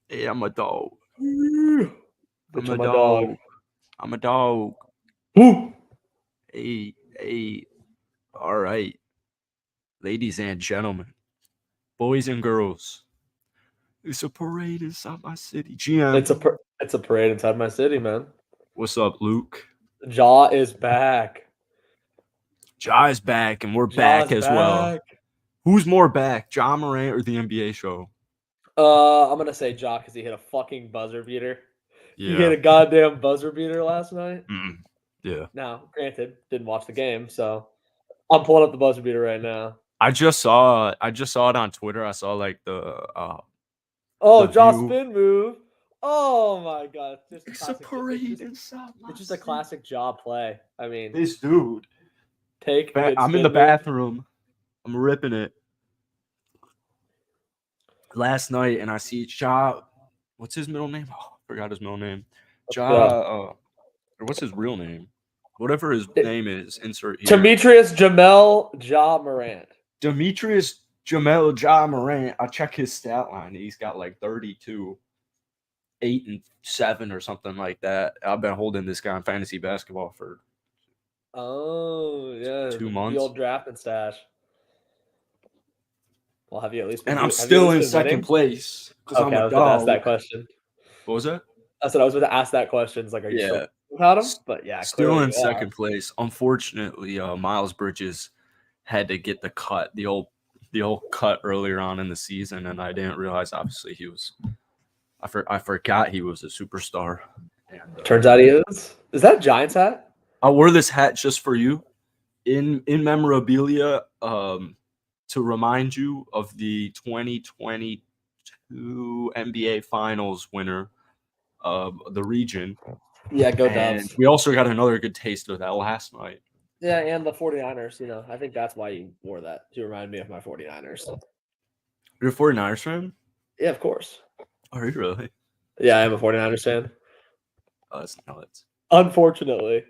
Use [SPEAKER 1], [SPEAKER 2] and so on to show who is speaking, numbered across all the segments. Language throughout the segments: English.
[SPEAKER 1] Hey, I'm a dog.
[SPEAKER 2] Bitch, I'm a dog.
[SPEAKER 1] I'm a dog.
[SPEAKER 2] Woo!
[SPEAKER 1] Hey. All right, ladies and gentlemen, boys and girls. It's a parade inside my city. GM,
[SPEAKER 2] It's a parade inside my city, man.
[SPEAKER 1] what's up, Luke?
[SPEAKER 2] Jaw is back.
[SPEAKER 1] Ja is back, and we're back
[SPEAKER 2] Jaw's
[SPEAKER 1] as well.
[SPEAKER 2] back.
[SPEAKER 1] Who's more back, Ja Morant or the NBA show?
[SPEAKER 2] I'm gonna say Jaw because he hit a fucking buzzer beater. He hit
[SPEAKER 1] Yeah.
[SPEAKER 2] a goddamn buzzer beater last night.
[SPEAKER 1] Yeah.
[SPEAKER 2] Now, granted, didn't watch the game, so I'm pulling up the buzzer beater right now.
[SPEAKER 1] I just saw it on Twitter. I saw like
[SPEAKER 2] Oh,
[SPEAKER 1] the
[SPEAKER 2] Jaw
[SPEAKER 1] view.
[SPEAKER 2] spin move. Oh my god, just
[SPEAKER 1] It's a
[SPEAKER 2] classic.
[SPEAKER 1] parade inside my
[SPEAKER 2] It's just a
[SPEAKER 1] city.
[SPEAKER 2] classic Jaw play. I mean,
[SPEAKER 1] This dude.
[SPEAKER 2] take good
[SPEAKER 1] I'm in
[SPEAKER 2] spin
[SPEAKER 1] the
[SPEAKER 2] move.
[SPEAKER 1] bathroom. I'm ripping it. Last night, and I see Ja. What's his middle name? Oh, I forgot his middle name. Ja. Or what's his real name? Whatever his name is, insert here.
[SPEAKER 2] Demetrius Jamel Ja Morant.
[SPEAKER 1] Demetrius Jamel Ja Morant. I check his stat line. He's got like 32, 8 and 7 or something like that. I've been holding this guy in fantasy basketball for 2 months.
[SPEAKER 2] The old draft and stash. Well, have you at least been?
[SPEAKER 1] And I'm still in second place because I'm
[SPEAKER 2] I
[SPEAKER 1] a
[SPEAKER 2] was going to ask that
[SPEAKER 1] dog.
[SPEAKER 2] question.
[SPEAKER 1] What was that?
[SPEAKER 2] I said I was going to ask that question. It's like, are you
[SPEAKER 1] Yeah.
[SPEAKER 2] still about him? But yeah,
[SPEAKER 1] Still
[SPEAKER 2] clearly
[SPEAKER 1] in
[SPEAKER 2] you are.
[SPEAKER 1] second place. Unfortunately, Miles Bridges had to get the cut, the old cut earlier on in the season, and I didn't realize. Obviously, he was. I forgot he was a superstar. And,
[SPEAKER 2] Turns out he is. Is that a Giants hat?
[SPEAKER 1] I wore this hat just for you, in memorabilia, to remind you of the 2022 NBA Finals winner of the region.
[SPEAKER 2] Yeah, go
[SPEAKER 1] And
[SPEAKER 2] Dubs.
[SPEAKER 1] we also got another good taste of that last night.
[SPEAKER 2] Yeah, and the 49ers. I think that's why you wore that, to remind me of my 49ers.
[SPEAKER 1] You're a 49ers fan?
[SPEAKER 2] Yeah, of course.
[SPEAKER 1] Are you really?
[SPEAKER 2] Yeah, I am a 49ers fan.
[SPEAKER 1] Oh, that's nuts.
[SPEAKER 2] Unfortunately,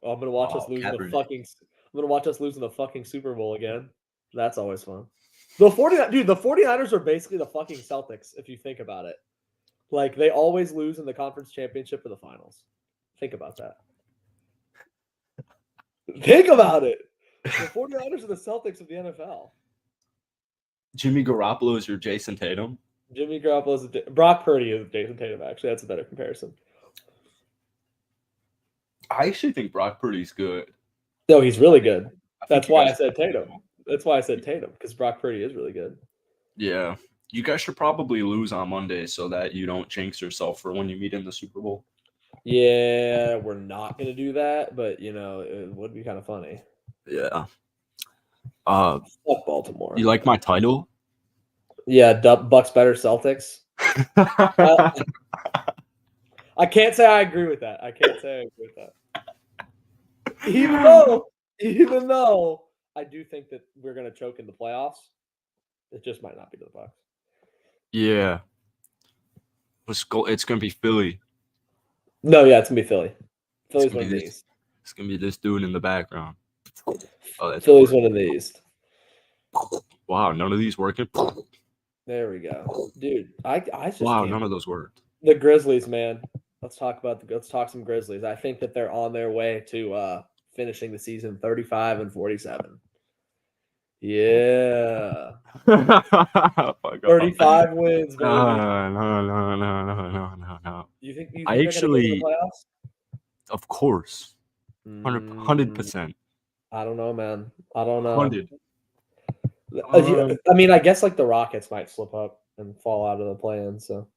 [SPEAKER 2] I'm gonna watch us lose
[SPEAKER 1] Kaepernick.
[SPEAKER 2] I'm gonna watch us lose in the fucking Super Bowl again. That's always fun. The 49ers are basically the fucking Celtics if you think about it. Like they always lose in the conference championship or the finals. Think about that. Think about it. The 49ers are the Celtics of the NFL.
[SPEAKER 1] Jimmy Garoppolo is your Jason Tatum.
[SPEAKER 2] Jimmy Garoppolo is Brock Purdy is Jason Tatum. Actually, that's a better comparison.
[SPEAKER 1] I actually think Brock Purdy's good.
[SPEAKER 2] No, he's really good. That's why I said Tatum. That's why I said Tatum, because Brock Purdy is really good.
[SPEAKER 1] Yeah. You guys should probably lose on Monday so that you don't jinx yourself for when you meet in the Super Bowl.
[SPEAKER 2] Yeah, we're not going to do that, but, it would be kind of funny.
[SPEAKER 1] Yeah.
[SPEAKER 2] Fuck Baltimore.
[SPEAKER 1] You like my title?
[SPEAKER 2] Yeah, BucksbetterCeltics. I can't say I agree with that. Even though I do think that we're going to choke in the playoffs, it just might not be to the Bucks.
[SPEAKER 1] Yeah. It's going to be Philly.
[SPEAKER 2] No, yeah, it's going to be Philly. Philly's winning the East.
[SPEAKER 1] It's going to be this dude in the background.
[SPEAKER 2] Oh, Philly's winning the East.
[SPEAKER 1] Wow, none of these working.
[SPEAKER 2] There we go. Dude, I just
[SPEAKER 1] none of those worked.
[SPEAKER 2] The Grizzlies, man. Let's talk some Grizzlies. I think that they're on their way to finishing the season 35-47. Yeah. 35 wins, baby.
[SPEAKER 1] No.
[SPEAKER 2] You think
[SPEAKER 1] I
[SPEAKER 2] they're
[SPEAKER 1] actually,
[SPEAKER 2] going to the playoffs?
[SPEAKER 1] Of course. 100%.
[SPEAKER 2] I don't know, man. I don't know.
[SPEAKER 1] 100.
[SPEAKER 2] I mean, I guess like the Rockets might slip up and fall out of the play-in, so.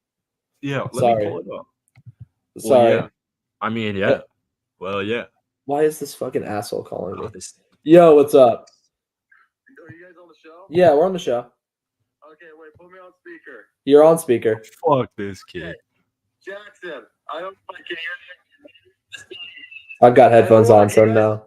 [SPEAKER 1] Yeah, let me pull it up.
[SPEAKER 2] Sorry.
[SPEAKER 1] Well, yeah. I mean, yeah. Well, yeah.
[SPEAKER 2] Why is this fucking asshole calling me? Yo, what's up?
[SPEAKER 3] Are you guys on the show?
[SPEAKER 2] Yeah, we're on the show.
[SPEAKER 3] Okay, wait, put me on speaker.
[SPEAKER 2] You're on speaker.
[SPEAKER 1] Fuck this kid.
[SPEAKER 3] Hey, Jackson, I don't know if I can hear you.
[SPEAKER 2] I've got headphones on, so no.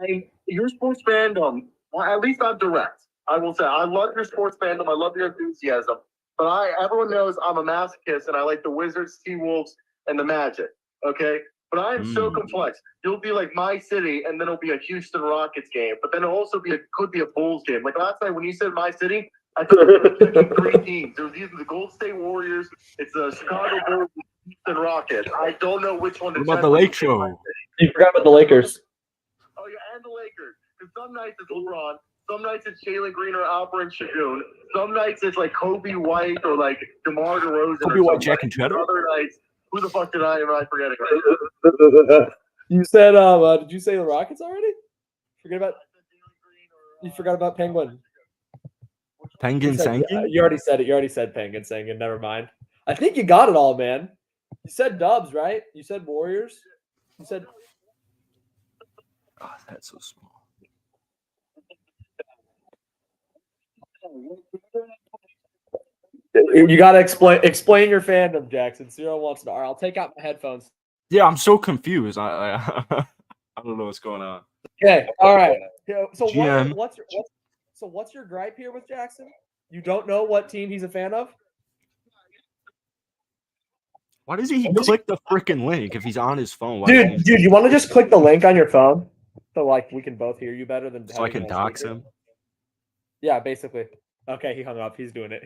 [SPEAKER 3] Hey, your sports fandom, at least I'm direct. I will say, I love your sports fandom. I love your enthusiasm. But everyone knows I'm a masochist, and I like the Wizards, T-Wolves, and the Magic. Okay? But I am so complex. It'll be like my city, and then it'll be a Houston Rockets game. But then it'll also could be a Bulls game. Like last night when you said my city, I thought you were picking 3 teams. It was either the Golden State Warriors, it's the Chicago Bulls, Houston Rockets. I don't know which one to
[SPEAKER 1] What about the Lake Show?
[SPEAKER 2] You forgot about the Lakers.
[SPEAKER 3] Oh yeah, and the Lakers. Because some nights it's LeBron, some nights it's Jalen Green or Alperen Şengün. Some nights it's like Kobe White or like DeMar DeRozan.
[SPEAKER 1] Kobe White, Jack and Cheddar.
[SPEAKER 3] Other nights, who the fuck am I forgetting?
[SPEAKER 2] You said, did you say the Rockets already? You forgot about Penguin.
[SPEAKER 1] Penguin Sangin?
[SPEAKER 2] You already said it. You already said Penguin Sangin. Never mind. I think you got it all, man. You said Dubs, right? You said Warriors. You said.
[SPEAKER 1] Oh, that's so small.
[SPEAKER 2] You gotta explain your fandom, Jackson. Cyro wants to. All right, I'll take out my headphones.
[SPEAKER 1] Yeah, I'm so confused. I don't know what's going on.
[SPEAKER 2] Okay, all right. So
[SPEAKER 1] GM.
[SPEAKER 2] what's your gripe here with Jackson? You don't know what team he's a fan of?
[SPEAKER 1] Why does he click the freaking link if he's on his phone?
[SPEAKER 2] Dude, you want to just click the link on your phone so like we can both hear you better than
[SPEAKER 1] so I can dox him?
[SPEAKER 2] Yeah, basically. Okay, he hung up. He's doing it.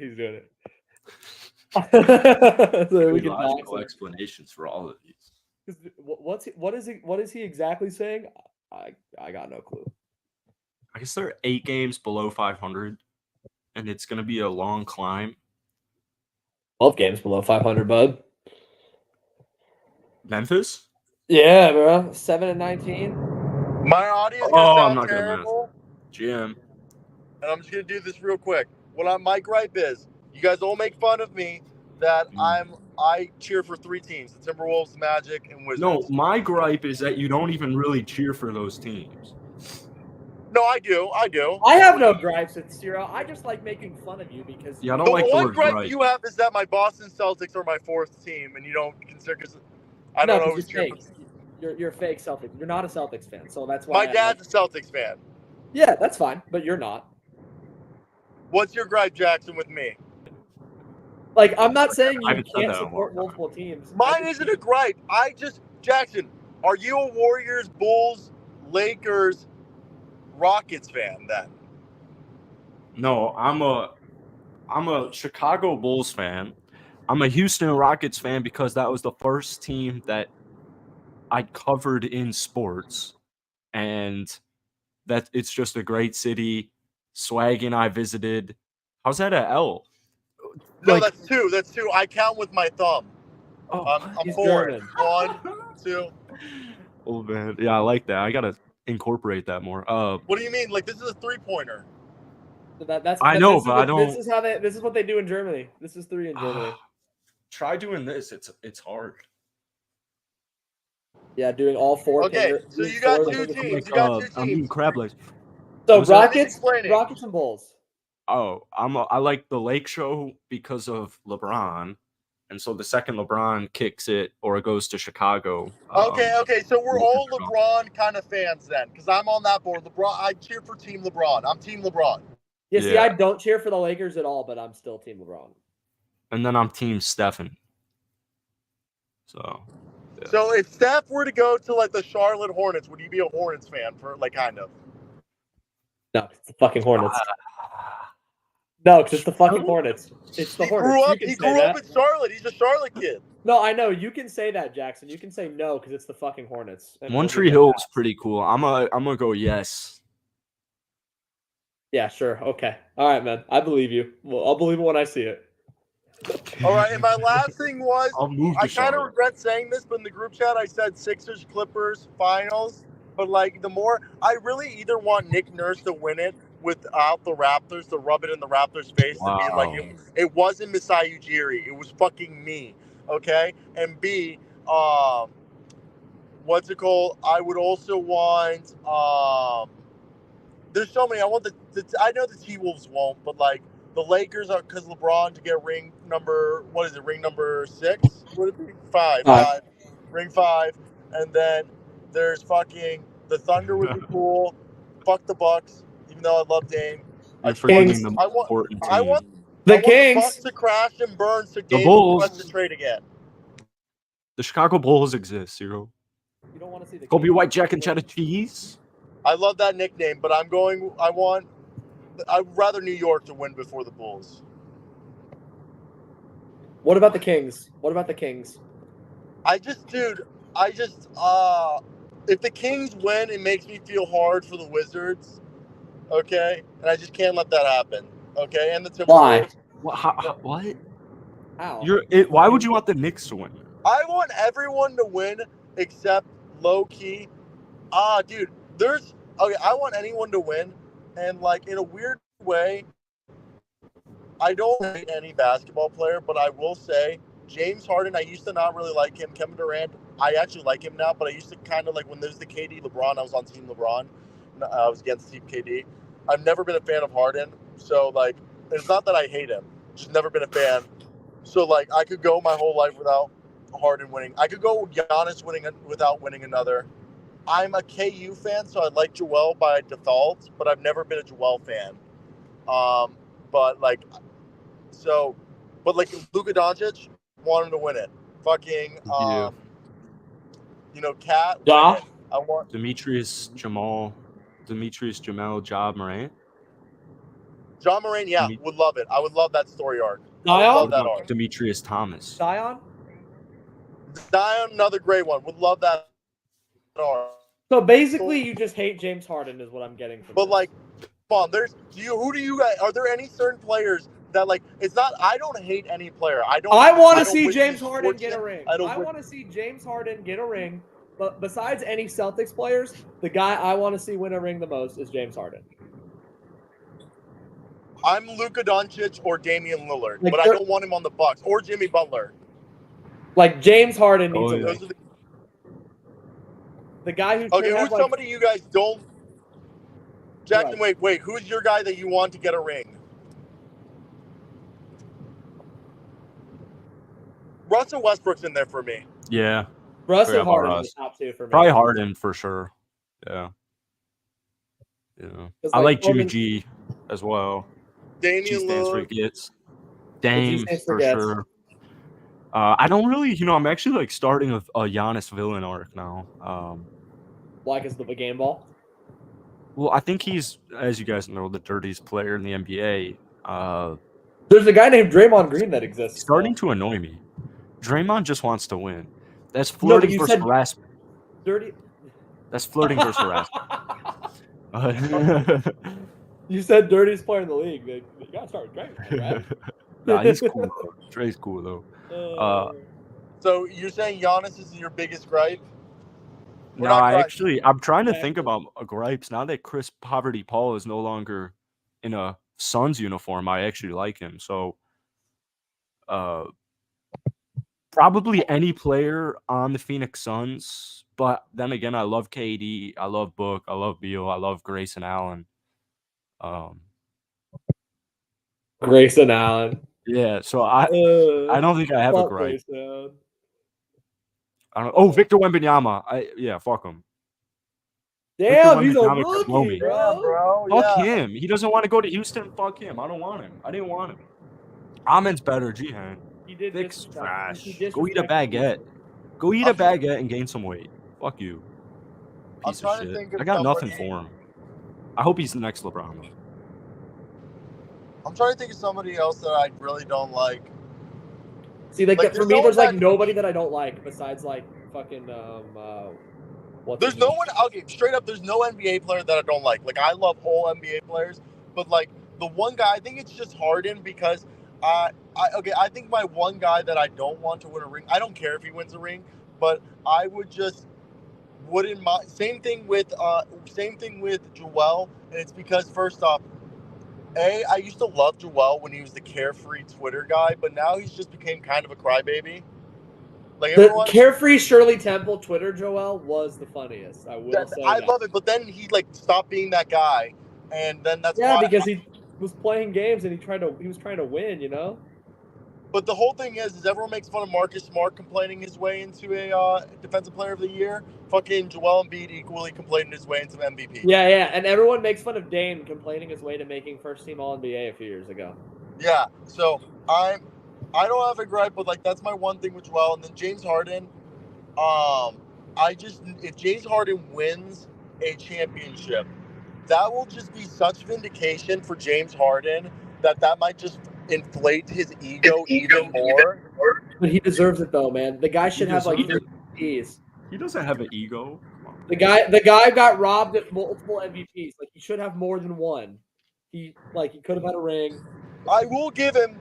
[SPEAKER 2] So we can
[SPEAKER 1] logical explanations for all of these.
[SPEAKER 2] What is he exactly saying? I got no clue.
[SPEAKER 1] I guess they're 8 games below 500, and it's gonna be a long climb.
[SPEAKER 2] 12 games below 500, bud.
[SPEAKER 1] Memphis?
[SPEAKER 2] Yeah, bro. 7-19.
[SPEAKER 3] My audio is
[SPEAKER 1] I'm not
[SPEAKER 3] terrible.
[SPEAKER 1] GM.
[SPEAKER 3] And I'm just gonna do this real quick. My gripe is, you guys all make fun of me that I cheer for 3 teams: the Timberwolves, Magic, and Wizards.
[SPEAKER 1] No, my gripe is that you don't even really cheer for those teams.
[SPEAKER 3] No, I do.
[SPEAKER 2] I have no gripes with Cyro. I just like making fun of you because
[SPEAKER 1] Yeah, I don't
[SPEAKER 3] The
[SPEAKER 1] like the
[SPEAKER 3] one
[SPEAKER 1] word
[SPEAKER 3] gripe
[SPEAKER 1] gripe.
[SPEAKER 3] you have is that my Boston Celtics are my 4th team, and you don't consider because I don't always cheer for.
[SPEAKER 2] You're a fake Celtics. You're not a Celtics fan, so that's why.
[SPEAKER 3] My dad's a Celtics fan.
[SPEAKER 2] Yeah, that's fine, but you're not.
[SPEAKER 3] What's your gripe, Jackson, with me?
[SPEAKER 2] Like, I'm not saying
[SPEAKER 1] I
[SPEAKER 2] you
[SPEAKER 1] haven't said
[SPEAKER 2] can't
[SPEAKER 1] that in a
[SPEAKER 2] support
[SPEAKER 1] long
[SPEAKER 2] multiple teams.
[SPEAKER 3] Mine isn't a gripe. Jackson, are you a Warriors, Bulls, Lakers, Rockets fan then?
[SPEAKER 1] No, I'm a Chicago Bulls fan. I'm a Houston Rockets fan because that was the first team that I covered in sports, and that it's just a great city. Swag and I visited. How's that a L?
[SPEAKER 3] No, that's 2. That's 2. I count with my thumb.
[SPEAKER 1] Oh,
[SPEAKER 3] I'm
[SPEAKER 2] He's
[SPEAKER 3] 4.
[SPEAKER 2] German.
[SPEAKER 3] 1, 2.
[SPEAKER 1] oh man, yeah, I like that. I gotta incorporate that more.
[SPEAKER 3] What do you mean? Like, this is a 3-pointer.
[SPEAKER 1] I know, but I don't.
[SPEAKER 2] This is what they do in Germany. This is 3 in Germany.
[SPEAKER 1] Try doing this. It's hard.
[SPEAKER 2] Yeah, doing all 4.
[SPEAKER 3] Okay, so you got 2 teams. You got 2 teams.
[SPEAKER 1] I'm eating crab legs.
[SPEAKER 2] So
[SPEAKER 1] Was that-
[SPEAKER 2] Rockets and Bulls.
[SPEAKER 1] Oh, I like the Lake Show because of LeBron, and so the second LeBron kicks it or it goes to Chicago.
[SPEAKER 3] Okay. So we're all LeBron kind of fans then, because I'm on that board. LeBron, I cheer for Team LeBron. I'm Team LeBron.
[SPEAKER 2] Yeah, see, I don't cheer for the Lakers at all, but I'm still Team LeBron.
[SPEAKER 1] And then I'm Team Stephen. So. Yeah.
[SPEAKER 3] So if Steph were to go to like the Charlotte Hornets, would you be a Hornets fan for like kind of?
[SPEAKER 2] No, it's the fucking Hornets. No, because it's the fucking Hornets. It's the Hornets.
[SPEAKER 3] He grew up in Charlotte. He's a Charlotte kid.
[SPEAKER 2] No, I know. You can say that, Jackson. You can say no because it's the fucking Hornets.
[SPEAKER 1] One Tree Hill's pretty cool. I'm gonna go yes.
[SPEAKER 2] Yeah, sure. Okay. All right, man. I believe you. Well, I'll believe it when I see it.
[SPEAKER 3] All right, and my last thing was, I kind of
[SPEAKER 1] Charlotte.
[SPEAKER 3] regret saying this, but in the group chat I said Sixers, Clippers, finals. But like the more, I really either want Nick Nurse to win it without the Raptors, to rub it in the Raptors' face, to be like, it wasn't Masai Ujiri, it was fucking me, okay? And B, what's it called? I would also want, there's so many. I want I know the T-Wolves won't, but like the Lakers are, because LeBron to get ring number 6? Would it be 5? 5. Ring 5. And then there's fucking the Thunder would be cool. Fuck the Bucks, even though I love Dame.
[SPEAKER 1] I want
[SPEAKER 2] the Kings
[SPEAKER 3] Bucks to crash and burn so
[SPEAKER 1] the
[SPEAKER 3] Dame
[SPEAKER 1] Bulls
[SPEAKER 3] wants to trade again.
[SPEAKER 1] The Chicago Bulls exist, Cyro.
[SPEAKER 2] You don't want to see the
[SPEAKER 1] Kobe
[SPEAKER 2] Kings
[SPEAKER 1] White, Jack, and
[SPEAKER 2] win.
[SPEAKER 1] cheddar cheese.
[SPEAKER 3] I love that nickname, but I'd rather New York to win before the Bulls.
[SPEAKER 2] What about the Kings?
[SPEAKER 3] If the Kings win, it makes me feel hard for the Wizards. Okay, and I just can't let that happen. Okay, and the Timberwolves.
[SPEAKER 2] Why?
[SPEAKER 1] What?
[SPEAKER 2] How?
[SPEAKER 1] Why would you want the Knicks to win?
[SPEAKER 3] I want everyone to win except low key. Dude, I want anyone to win, and like in a weird way, I don't hate any basketball player, but I will say James Harden, I used to not really like him. Kevin Durant, I actually like him now, but I used to kind of like when there's the KD LeBron, I was on Team LeBron. I was against Team KD. I've never been a fan of Harden, so like it's not that I hate him, just never been a fan. So like I could go my whole life without Harden winning. I could go Giannis winning without winning another. I'm a KU fan, so I like Joel by default, but I've never been a Joel fan. But Luka Doncic, want him to win it. Fucking, Cat.
[SPEAKER 2] Ja?
[SPEAKER 3] I want
[SPEAKER 1] Demetrius Jamal, Ja Morant.
[SPEAKER 3] John Morant. Yeah, would love it. I would love that story arc. I
[SPEAKER 2] Zion?
[SPEAKER 3] would love
[SPEAKER 1] What
[SPEAKER 3] that
[SPEAKER 1] about
[SPEAKER 3] arc.
[SPEAKER 1] Demetrius Thomas?
[SPEAKER 2] Zion?
[SPEAKER 3] Zion, another great one. Would love that arc.
[SPEAKER 2] So basically, you just hate James Harden, is what I'm getting from.
[SPEAKER 3] But
[SPEAKER 2] this.
[SPEAKER 3] like, come on, who do you guys? Are there any certain players that like? It's not. I don't hate any player. I
[SPEAKER 2] want to see
[SPEAKER 3] wish
[SPEAKER 2] James
[SPEAKER 3] these
[SPEAKER 2] Harden
[SPEAKER 3] sports
[SPEAKER 2] get a
[SPEAKER 3] in.
[SPEAKER 2] ring.
[SPEAKER 3] I
[SPEAKER 2] I want to see James Harden get a ring. But besides any Celtics players, the guy I want to see win a ring the most is James Harden.
[SPEAKER 3] I'm Luka Doncic or Damian Lillard,
[SPEAKER 2] Like,
[SPEAKER 3] but I don't want him on the Bucks or Jimmy Butler.
[SPEAKER 2] Like James Harden needs a ring.
[SPEAKER 3] Those are
[SPEAKER 2] The guy who
[SPEAKER 3] okay.
[SPEAKER 2] have,
[SPEAKER 3] Who's
[SPEAKER 2] like,
[SPEAKER 3] somebody you guys don't? Jackson,
[SPEAKER 2] Right.
[SPEAKER 3] wait. Who's your guy that you want to get a ring? Russell Westbrook's in there for me.
[SPEAKER 1] Yeah.
[SPEAKER 2] Russ
[SPEAKER 1] Forgot
[SPEAKER 2] and
[SPEAKER 1] about
[SPEAKER 2] Harden
[SPEAKER 1] Russ.
[SPEAKER 2] is the top two for me.
[SPEAKER 1] Probably Harden for sure. Yeah. I like Jimmy G as well.
[SPEAKER 3] Damian
[SPEAKER 1] G stands for
[SPEAKER 3] Lillard.
[SPEAKER 1] gets. Dame
[SPEAKER 2] stands for
[SPEAKER 1] for
[SPEAKER 2] gets.
[SPEAKER 1] sure. I don't really, I'm actually like starting a Giannis villain arc now.
[SPEAKER 2] Why? Because of the game ball?
[SPEAKER 1] Well, I think he's, as you guys know, the dirtiest player in the NBA.
[SPEAKER 2] There's a guy named Draymond Green that exists.
[SPEAKER 1] Starting to annoy me. Draymond just wants to win. That's
[SPEAKER 2] No, but
[SPEAKER 1] flirting
[SPEAKER 2] you
[SPEAKER 1] versus
[SPEAKER 2] said
[SPEAKER 1] harassment.
[SPEAKER 2] dirty.
[SPEAKER 1] That's flirting versus harassment.
[SPEAKER 2] You said dirtiest player in the league. You gotta start with Draymond, right?
[SPEAKER 1] Nah, he's cool though. Dre's cool though.
[SPEAKER 3] So you're saying Giannis is your biggest gripe?
[SPEAKER 1] No, I'm trying to think about gripes. Now that Chris Poverty Paul is no longer in a Suns uniform, I actually like him. So, probably any player on the Phoenix Suns. But then again, I love KD. I love Book. I love Beal. I love Grayson Allen.
[SPEAKER 2] Grayson Allen.
[SPEAKER 1] Yeah. So I don't think I have a gripe. Victor Wembanyama. Fuck him.
[SPEAKER 2] Damn, he's a
[SPEAKER 1] Wembanyama could blow
[SPEAKER 2] rookie,
[SPEAKER 1] me.
[SPEAKER 2] bro.
[SPEAKER 1] Fuck him. He doesn't want to go to Houston. Fuck him. I don't want him. I didn't want him. Amen's better, Jihan.
[SPEAKER 2] He did
[SPEAKER 1] Thick's
[SPEAKER 2] disrespect-
[SPEAKER 1] trash.
[SPEAKER 2] he
[SPEAKER 1] Go eat a
[SPEAKER 2] disrespected
[SPEAKER 1] baguette. Go eat a baguette and gain some weight. Fuck you. Piece of shit. I got nothing for him. I hope he's the next LeBron.
[SPEAKER 3] I'm trying to think of somebody else that I really don't like.
[SPEAKER 2] See, like
[SPEAKER 3] Like,
[SPEAKER 2] for me, there's like nobody that I don't like besides like fucking
[SPEAKER 3] There's no one. Okay, straight up, there's no NBA player that I don't like. Like I love all NBA players, but like the one guy, I think it's just Harden because I think my one guy that I don't want to win a ring. I don't care if he wins a ring, but I wouldn't mind. Same thing with Joel, and it's because first off, I used to love Joel when he was the carefree Twitter guy, but now he's just became kind of a crybaby. Like
[SPEAKER 2] the carefree Shirley Temple Twitter Joel was the funniest. I will say
[SPEAKER 3] I love it, but then he like stopped being that guy, and then that's why
[SPEAKER 2] because he was playing games and he was trying to win, you know.
[SPEAKER 3] But the whole thing is everyone makes fun of Marcus Smart complaining his way into a Defensive Player of the Year. Fucking Joel Embiid equally complaining his way into MVP.
[SPEAKER 2] Yeah, and everyone makes fun of Dame complaining his way to making first-team All-NBA a few years ago.
[SPEAKER 3] Yeah, so I don't have a gripe, but like that's my one thing with Joel. And then James Harden, I if James Harden wins a championship, that will just be such vindication for James Harden that might just inflate his ego even more.
[SPEAKER 2] But he deserves it though, man. The guy should have like
[SPEAKER 1] deserves
[SPEAKER 2] 3 MVPs.
[SPEAKER 1] He doesn't have an ego.
[SPEAKER 2] The guy got robbed of multiple MVPs. Like he should have more than one. He could have had a ring.
[SPEAKER 3] I will give him,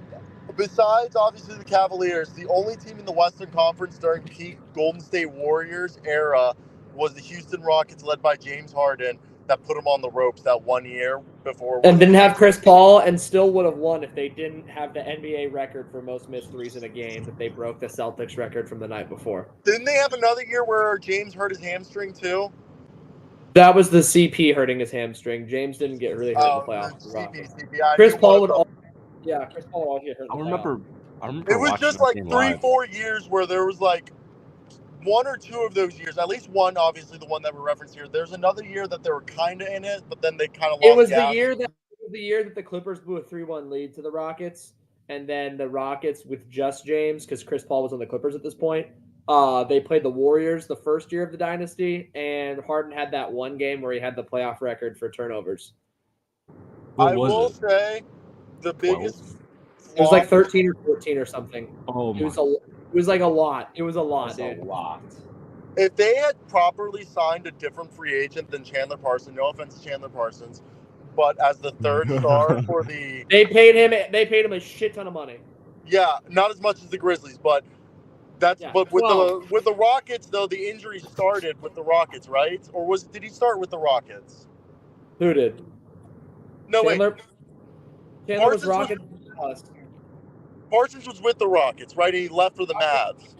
[SPEAKER 3] besides obviously the Cavaliers, the only team in the Western Conference during peak Golden State Warriors era was the Houston Rockets, led by James Harden, that put him on the ropes that 1 year before.
[SPEAKER 2] And didn't have Chris Paul, and still would have won if they didn't have the NBA record for most missed threes in a game. If they broke the Celtics record from the night before.
[SPEAKER 3] Didn't they have another year where James hurt his hamstring too?
[SPEAKER 2] That was the CP hurting his hamstring. James didn't get really hurt in the playoffs.
[SPEAKER 3] CP,
[SPEAKER 2] Chris Paul would always get hurt.
[SPEAKER 1] I remember
[SPEAKER 3] it was just like 3-4 years where there was like 1 or 2 of those years, at least one, obviously the one that we referenced here. There's another year that they were kind of in it, but then they kind of lost.
[SPEAKER 2] It was the year that the Clippers blew a 3-1 lead to the Rockets, and then the Rockets with just James, because Chris Paul was on the Clippers at this point. They played the Warriors the first year of the dynasty, and Harden had that one game where he had the playoff record for turnovers.
[SPEAKER 3] I will say the biggest.
[SPEAKER 2] It was like 13 or 14 or something.
[SPEAKER 1] Oh my.
[SPEAKER 2] It was like a lot. It was a lot, dude.
[SPEAKER 1] A lot.
[SPEAKER 3] If they had properly signed a different free agent than Chandler Parsons, no offense to Chandler Parsons, but as the third star for the,
[SPEAKER 2] they paid him a shit ton of money.
[SPEAKER 3] Yeah, not as much as the Grizzlies, but that's but with the Rockets though, the injury started with the Rockets, right? Or did he start with the Rockets?
[SPEAKER 2] Who did?
[SPEAKER 3] No,
[SPEAKER 2] Chandler was Rockets.
[SPEAKER 3] Parsons was with the Rockets, right? He left for the Mavs.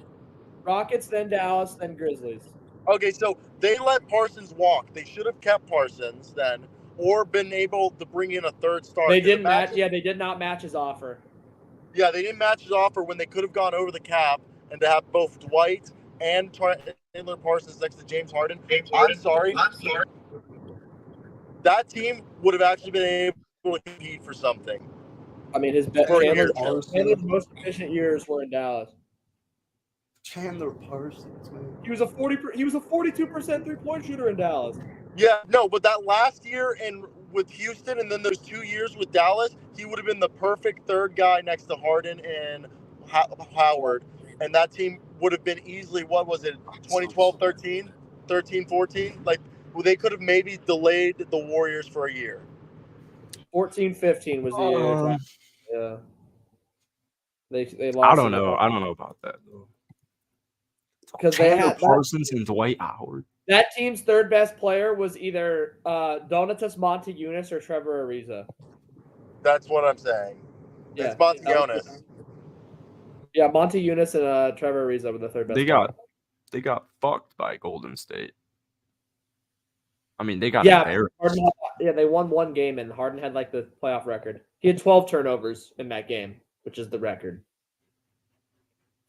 [SPEAKER 2] Rockets, then Dallas, then Grizzlies.
[SPEAKER 3] Okay, so they let Parsons walk. They should have kept Parsons then, or been able to bring in a third star.
[SPEAKER 2] They didn't match. Yeah, they did not match his offer. Yeah,
[SPEAKER 3] they didn't match his offer when they could have gone over the cap, and to have both Dwight and Chandler Parsons next to James Harden. I'm sorry. That team would have actually been able to compete for something.
[SPEAKER 2] I mean, Chandler's most efficient years were in Dallas.
[SPEAKER 1] Chandler Parsons, man.
[SPEAKER 2] He was a 42% 3-point shooter in Dallas.
[SPEAKER 3] Yeah, no, but that last year and with Houston, and then those 2 years with Dallas, he would have been the perfect third guy next to Harden and Howard, and that team would have been easily, what was it, 2012, 13, 14? Like, they could have maybe delayed the Warriors for a year.
[SPEAKER 2] 14-15 was the year. Yeah. They lost.
[SPEAKER 1] I don't know about that though. Because they had Parsons and Dwight Howard.
[SPEAKER 2] That team's third best player was either Donatas Montejunas or Trevor Ariza.
[SPEAKER 3] That's what I'm saying.
[SPEAKER 2] Yeah.
[SPEAKER 3] It's Montejunas.
[SPEAKER 2] Yeah, Montejunas and Trevor Ariza were the third best.
[SPEAKER 1] They got fucked by Golden State. I mean, they got embarrassed.
[SPEAKER 2] They won one game, and Harden had like the playoff record. He had 12 turnovers in that game, which is the record.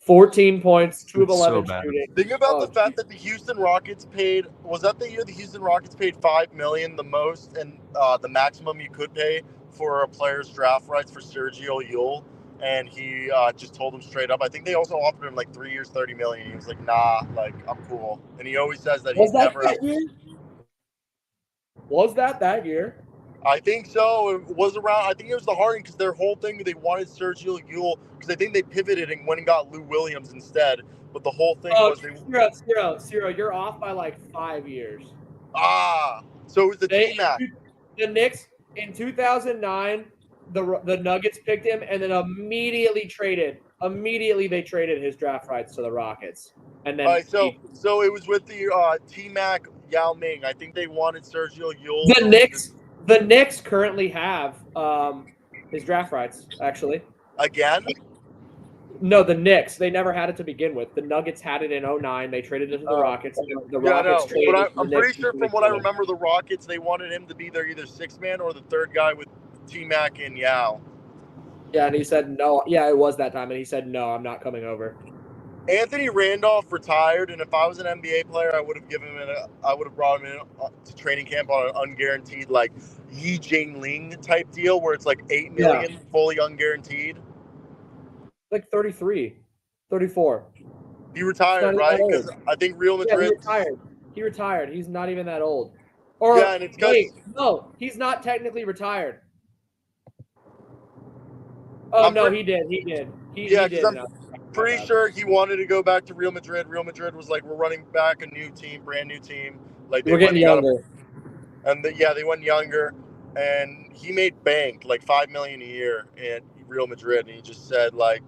[SPEAKER 2] 14 points, 2 of 11 shooting.
[SPEAKER 3] Think about the fact that the Houston Rockets paid. Was that the year the Houston Rockets paid $5 million, the most and the maximum you could pay for a player's draft rights for Sergio Llull? And he just told him straight up. I think they also offered him like 3 years, $30 million. He was like, "Nah, like I'm cool." And he always says that he's never.
[SPEAKER 2] Was that year?
[SPEAKER 3] I think so. It was around. I think it was the Harden, because their whole thing, they wanted Sergio Llull, because I think they pivoted and went and got Lou Williams instead. But the whole thing was
[SPEAKER 2] Ciro, you're off by like 5 years.
[SPEAKER 3] So it was the T-Mac.
[SPEAKER 2] The Knicks in 2009, the Nuggets picked him, and then immediately they traded his draft rights to the Rockets. And then
[SPEAKER 3] so it was with the T-Mac, Yao Ming. I think they wanted Sergio Llull.
[SPEAKER 2] The Knicks currently have his draft rights, actually.
[SPEAKER 3] Again?
[SPEAKER 2] No, the Knicks. They never had it to begin with. The Nuggets had it in 2009. They traded it to the Rockets.
[SPEAKER 3] I'm pretty sure from what I remember, the Rockets, they wanted him to be their either sixth man or the third guy with T-Mac and Yao.
[SPEAKER 2] Yeah, and he said no. Yeah, it was that time. And he said, no, I'm not coming over.
[SPEAKER 3] Anthony Randolph retired, and if I was an NBA player, I would have brought him in to training camp on an unguaranteed, like Yi Jianling type deal, where it's like $8 million fully unguaranteed.
[SPEAKER 2] Like 33, 34.
[SPEAKER 3] He retired,
[SPEAKER 2] He's not
[SPEAKER 3] right?
[SPEAKER 2] that
[SPEAKER 3] Because
[SPEAKER 2] old.
[SPEAKER 3] I think Real
[SPEAKER 2] Yeah,
[SPEAKER 3] Madrid.
[SPEAKER 2] he retired. He's not even that old. Or
[SPEAKER 3] Yeah, and it's 'cause-
[SPEAKER 2] wait, no, he's not technically retired. Oh
[SPEAKER 3] I'm
[SPEAKER 2] no,
[SPEAKER 3] pretty-
[SPEAKER 2] he did. He did.
[SPEAKER 3] Yeah,
[SPEAKER 2] He
[SPEAKER 3] because
[SPEAKER 2] did.
[SPEAKER 3] I'm pretty sure he wanted to go back to Real Madrid. Real Madrid was like, we're running back a new team, brand new team. Like
[SPEAKER 2] We're getting younger.
[SPEAKER 3] They went younger, and he made bank like $5 million a year at Real Madrid, and he just said like,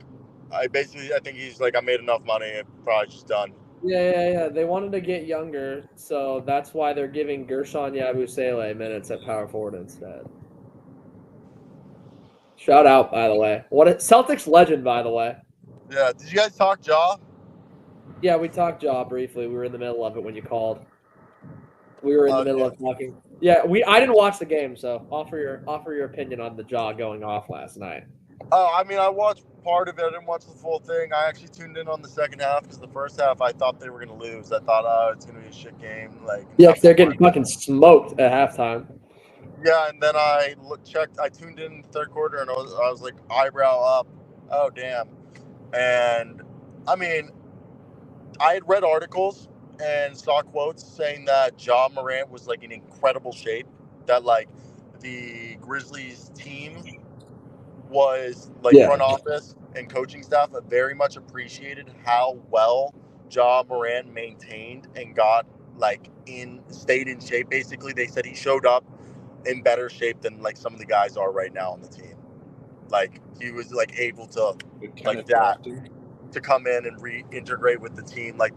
[SPEAKER 3] I think he's like, I made enough money, I'm probably just done.
[SPEAKER 2] Yeah. They wanted to get younger, so that's why they're giving Gershon Yabusele minutes at power forward instead. Shout out, by the way. Celtics legend, by the way.
[SPEAKER 3] Yeah. Did you guys talk Ja?
[SPEAKER 2] Yeah, we talked Ja briefly. We were in the middle of it when you called. We were in the middle of talking. Yeah, I didn't watch the game, so offer your opinion on the Ja going off last night.
[SPEAKER 3] Oh, I mean, I watched part of it. I didn't watch the full thing. I actually tuned in on the second half because the first half I thought they were going to lose. I thought, oh, it's going to be a shit game. Like,
[SPEAKER 2] yeah, they're getting fucking smoked at halftime.
[SPEAKER 3] Yeah, and then I tuned in the third quarter, and I was like, eyebrow up. Oh, damn. And, I mean, I had read articles and saw quotes saying that Ja Morant was, like, in incredible shape, that, like, the Grizzlies team was, like, front office and coaching staff very much appreciated how well Ja Morant maintained and got, like, stayed in shape, basically. They said he showed up in better shape than like some of the guys are right now on the team. Like he was like able to like that to come in and reintegrate with the team like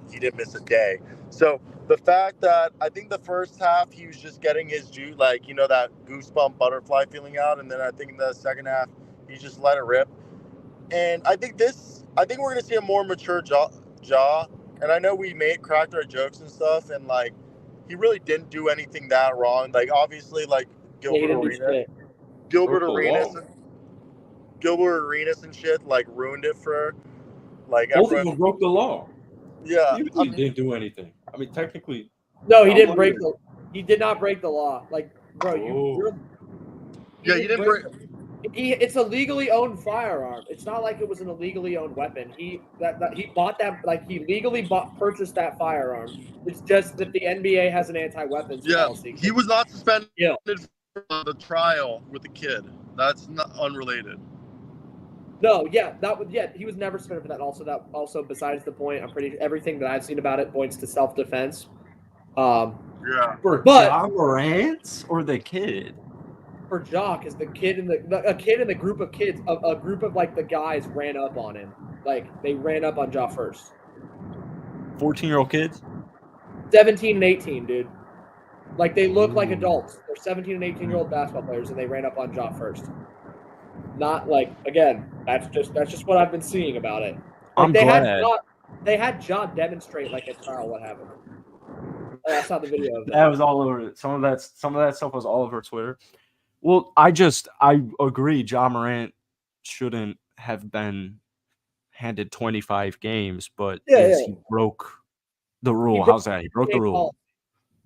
[SPEAKER 3] he didn't miss a day. So the fact that I think the first half he was just getting his due, like, you know, that goosebump butterfly feeling out, and then I think in the second half he just let it rip. And I think we're gonna see a more mature Ja. And I know we cracked our jokes and stuff, and like he really didn't do anything that wrong. Like obviously, like Gilbert Arenas and shit like ruined it for like
[SPEAKER 4] both of them broke the law.
[SPEAKER 3] Yeah,
[SPEAKER 4] he didn't do anything. I mean, technically,
[SPEAKER 2] no, he didn't break the. He did not break the law. Like, bro,
[SPEAKER 3] he didn't break.
[SPEAKER 2] It's a legally owned firearm. It's not like it was an illegally owned weapon. He bought that, like he legally purchased that firearm. It's just that the NBA has an anti-weapons policy.
[SPEAKER 3] He was not suspended for the trial with the kid. That's not unrelated.
[SPEAKER 2] No, he was never suspended for that. Also, besides the point, everything that I've seen about it points to self-defense.
[SPEAKER 1] For Ja Morant or the kid?
[SPEAKER 2] For Ja, because a kid in the group of kids, a group of like the guys ran up on him. Like they ran up on Ja first.
[SPEAKER 1] 14-year-old kids?
[SPEAKER 2] 17 and 18, dude. Like they look like adults. They're 17 and 18-year-old basketball players, and they ran up on Ja first. Not like, again, that's just what I've been seeing about it. Like they had Ja demonstrate like at trial what happened. I saw the video of that.
[SPEAKER 1] That was all over. Some of that stuff was all over Twitter. Well, I agree. Ja Morant shouldn't have been handed 25 games, but he broke the rule. How's that? He broke the rule.
[SPEAKER 2] Policy.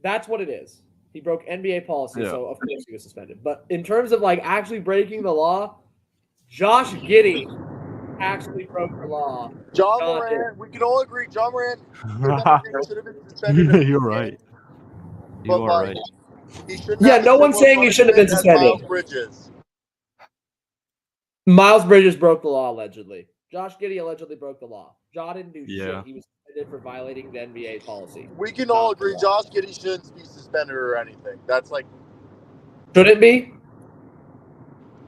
[SPEAKER 2] That's what it is. He broke NBA policy, so of course he was suspended. But in terms of like actually breaking the law, Josh Giddey actually broke the law.
[SPEAKER 3] Ja Morant, we can all agree, Ja Morant should have been suspended.
[SPEAKER 1] You're right. You are right.
[SPEAKER 3] He shouldn't.
[SPEAKER 2] Yeah, no one's saying he shouldn't have been suspended. Miles Bridges broke the law allegedly. Josh Giddey allegedly broke the law. Ja didn't do shit. He was suspended for violating the NBA policy.
[SPEAKER 3] We can all agree Josh Giddey shouldn't be suspended or anything. That's like,
[SPEAKER 2] should it be?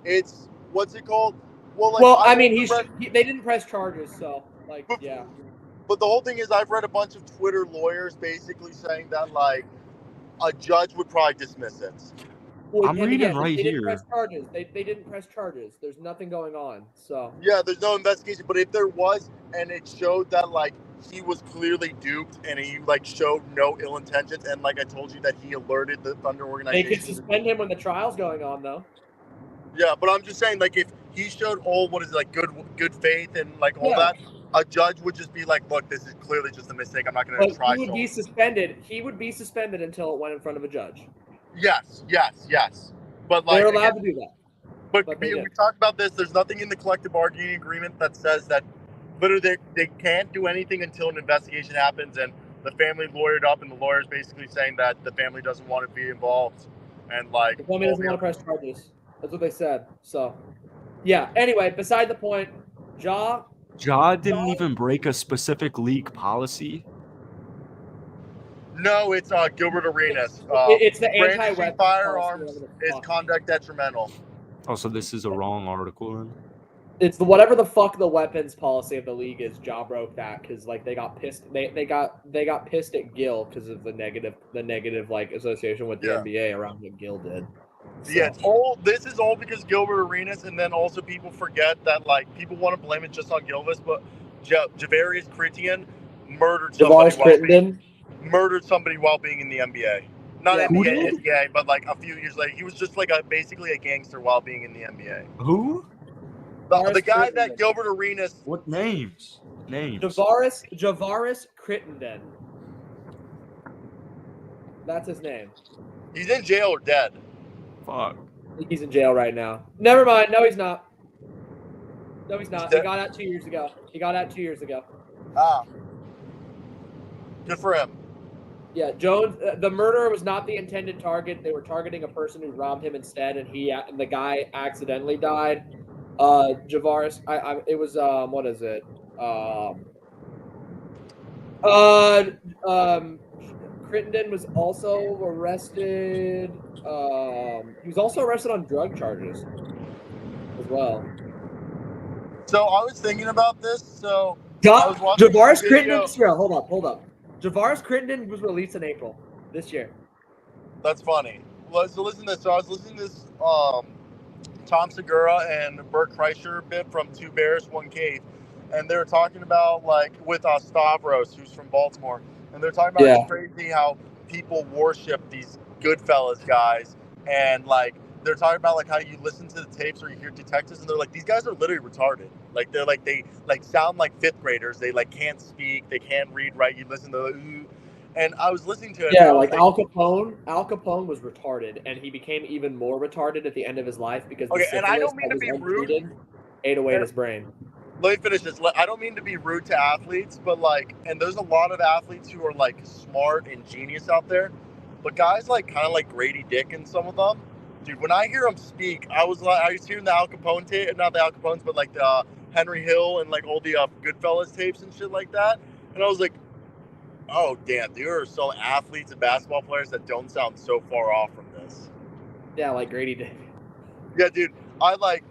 [SPEAKER 3] It's what's it called?
[SPEAKER 2] Well, I mean, they didn't press charges, so like, yeah.
[SPEAKER 3] But the whole thing is, I've read a bunch of Twitter lawyers basically saying that like a judge would probably dismiss it.
[SPEAKER 1] Well, I'm reading right
[SPEAKER 2] here.
[SPEAKER 1] Didn't
[SPEAKER 2] press charges. They didn't press charges. There's nothing going on. So
[SPEAKER 3] yeah, there's no investigation. But if there was, and it showed that like he was clearly duped, and he like showed no ill intentions, and like I told you that he alerted the Thunder organization.
[SPEAKER 2] They could suspend him when the trial's going on, though.
[SPEAKER 3] Yeah, but I'm just saying, like, if he showed good faith and like all that, a judge would just be like, look, this is clearly just a mistake. I'm not going to try.
[SPEAKER 2] He would be suspended. He would be suspended until it went in front of a judge.
[SPEAKER 3] Yes. But like
[SPEAKER 2] they're allowed to do that.
[SPEAKER 3] But we talked about this. There's nothing in the collective bargaining agreement that says that literally they can't do anything until an investigation happens, and the family lawyered up, and the lawyer's basically saying that the family doesn't want to be involved, and like
[SPEAKER 2] The family doesn't want to press charges. That's what they said. So, yeah. Anyway, beside the point, Ja
[SPEAKER 1] didn't even break a specific league policy.
[SPEAKER 3] No, it's Gilbert Arenas.
[SPEAKER 2] It's the
[SPEAKER 3] brandishing
[SPEAKER 2] anti-weapons
[SPEAKER 3] firearms
[SPEAKER 2] policy,
[SPEAKER 3] is conduct detrimental.
[SPEAKER 1] Oh, so this is a wrong article then?
[SPEAKER 2] It's the whatever the fuck the weapons policy of the league is. Ja broke that because like they got pissed. They got pissed at Gil because of the negative like association with the NBA around what Gil did. So.
[SPEAKER 3] Yeah, this is all because Gilbert Arenas, and then also people forget that like people want to blame it just on Gilvis, but Javarius Crittenden murdered somebody while being in the NBA. Not NBA, but like a few years later, he was just like basically a gangster while being in the NBA.
[SPEAKER 1] Who?
[SPEAKER 3] The guy that Gilbert Arenas.
[SPEAKER 1] What names?
[SPEAKER 2] Javarius Crittenden. That's his name.
[SPEAKER 3] He's in jail or dead.
[SPEAKER 1] Fuck.
[SPEAKER 2] I think he's in jail right now. Never mind. No, he's not. No, he's not. He got out 2 years ago.
[SPEAKER 3] Ah. Good for him.
[SPEAKER 2] Yeah, Jones. The murderer was not the intended target. They were targeting a person who robbed him instead, and the guy accidentally died. Javaris. It was what is it? Crittenden was also arrested. He was also arrested on drug charges as well.
[SPEAKER 3] So I was thinking about this. So
[SPEAKER 2] Javaris Crittenden. Hold up. Javaris Crittenden was released in April this year.
[SPEAKER 3] That's funny. So listen to this. So I was listening to this Tom Segura and Bert Kreischer bit from Two Bears, One Cave, and they were talking about like with Stavros, who's from Baltimore, and they're talking about it's crazy how people worship these Goodfellas guys, and like they're talking about like how you listen to the tapes or you hear detectives, and they're like, these guys are literally retarded. Like they sound like fifth graders. They like can't speak, they can't read right. You listen to and I was listening to it.
[SPEAKER 2] Yeah, like Al Capone. Al Capone was retarded, and he became even more retarded at the end of his life because
[SPEAKER 3] and I don't mean to be rude.
[SPEAKER 2] Ate away his brain.
[SPEAKER 3] Let me finish this. I don't mean to be rude to athletes, but like, and there's a lot of athletes who are like smart and genius out there, but guys like kind of like Grady Dick and some of them, dude. When I hear them speak, I was hearing the Al Capone tape, not the Al Capones, but like the Henry Hill and like all the Goodfellas tapes and shit like that, and I was like, oh damn, there are some athletes and basketball players that don't sound so far off from this.
[SPEAKER 2] Yeah, like Grady Dick.
[SPEAKER 3] Yeah, dude. I like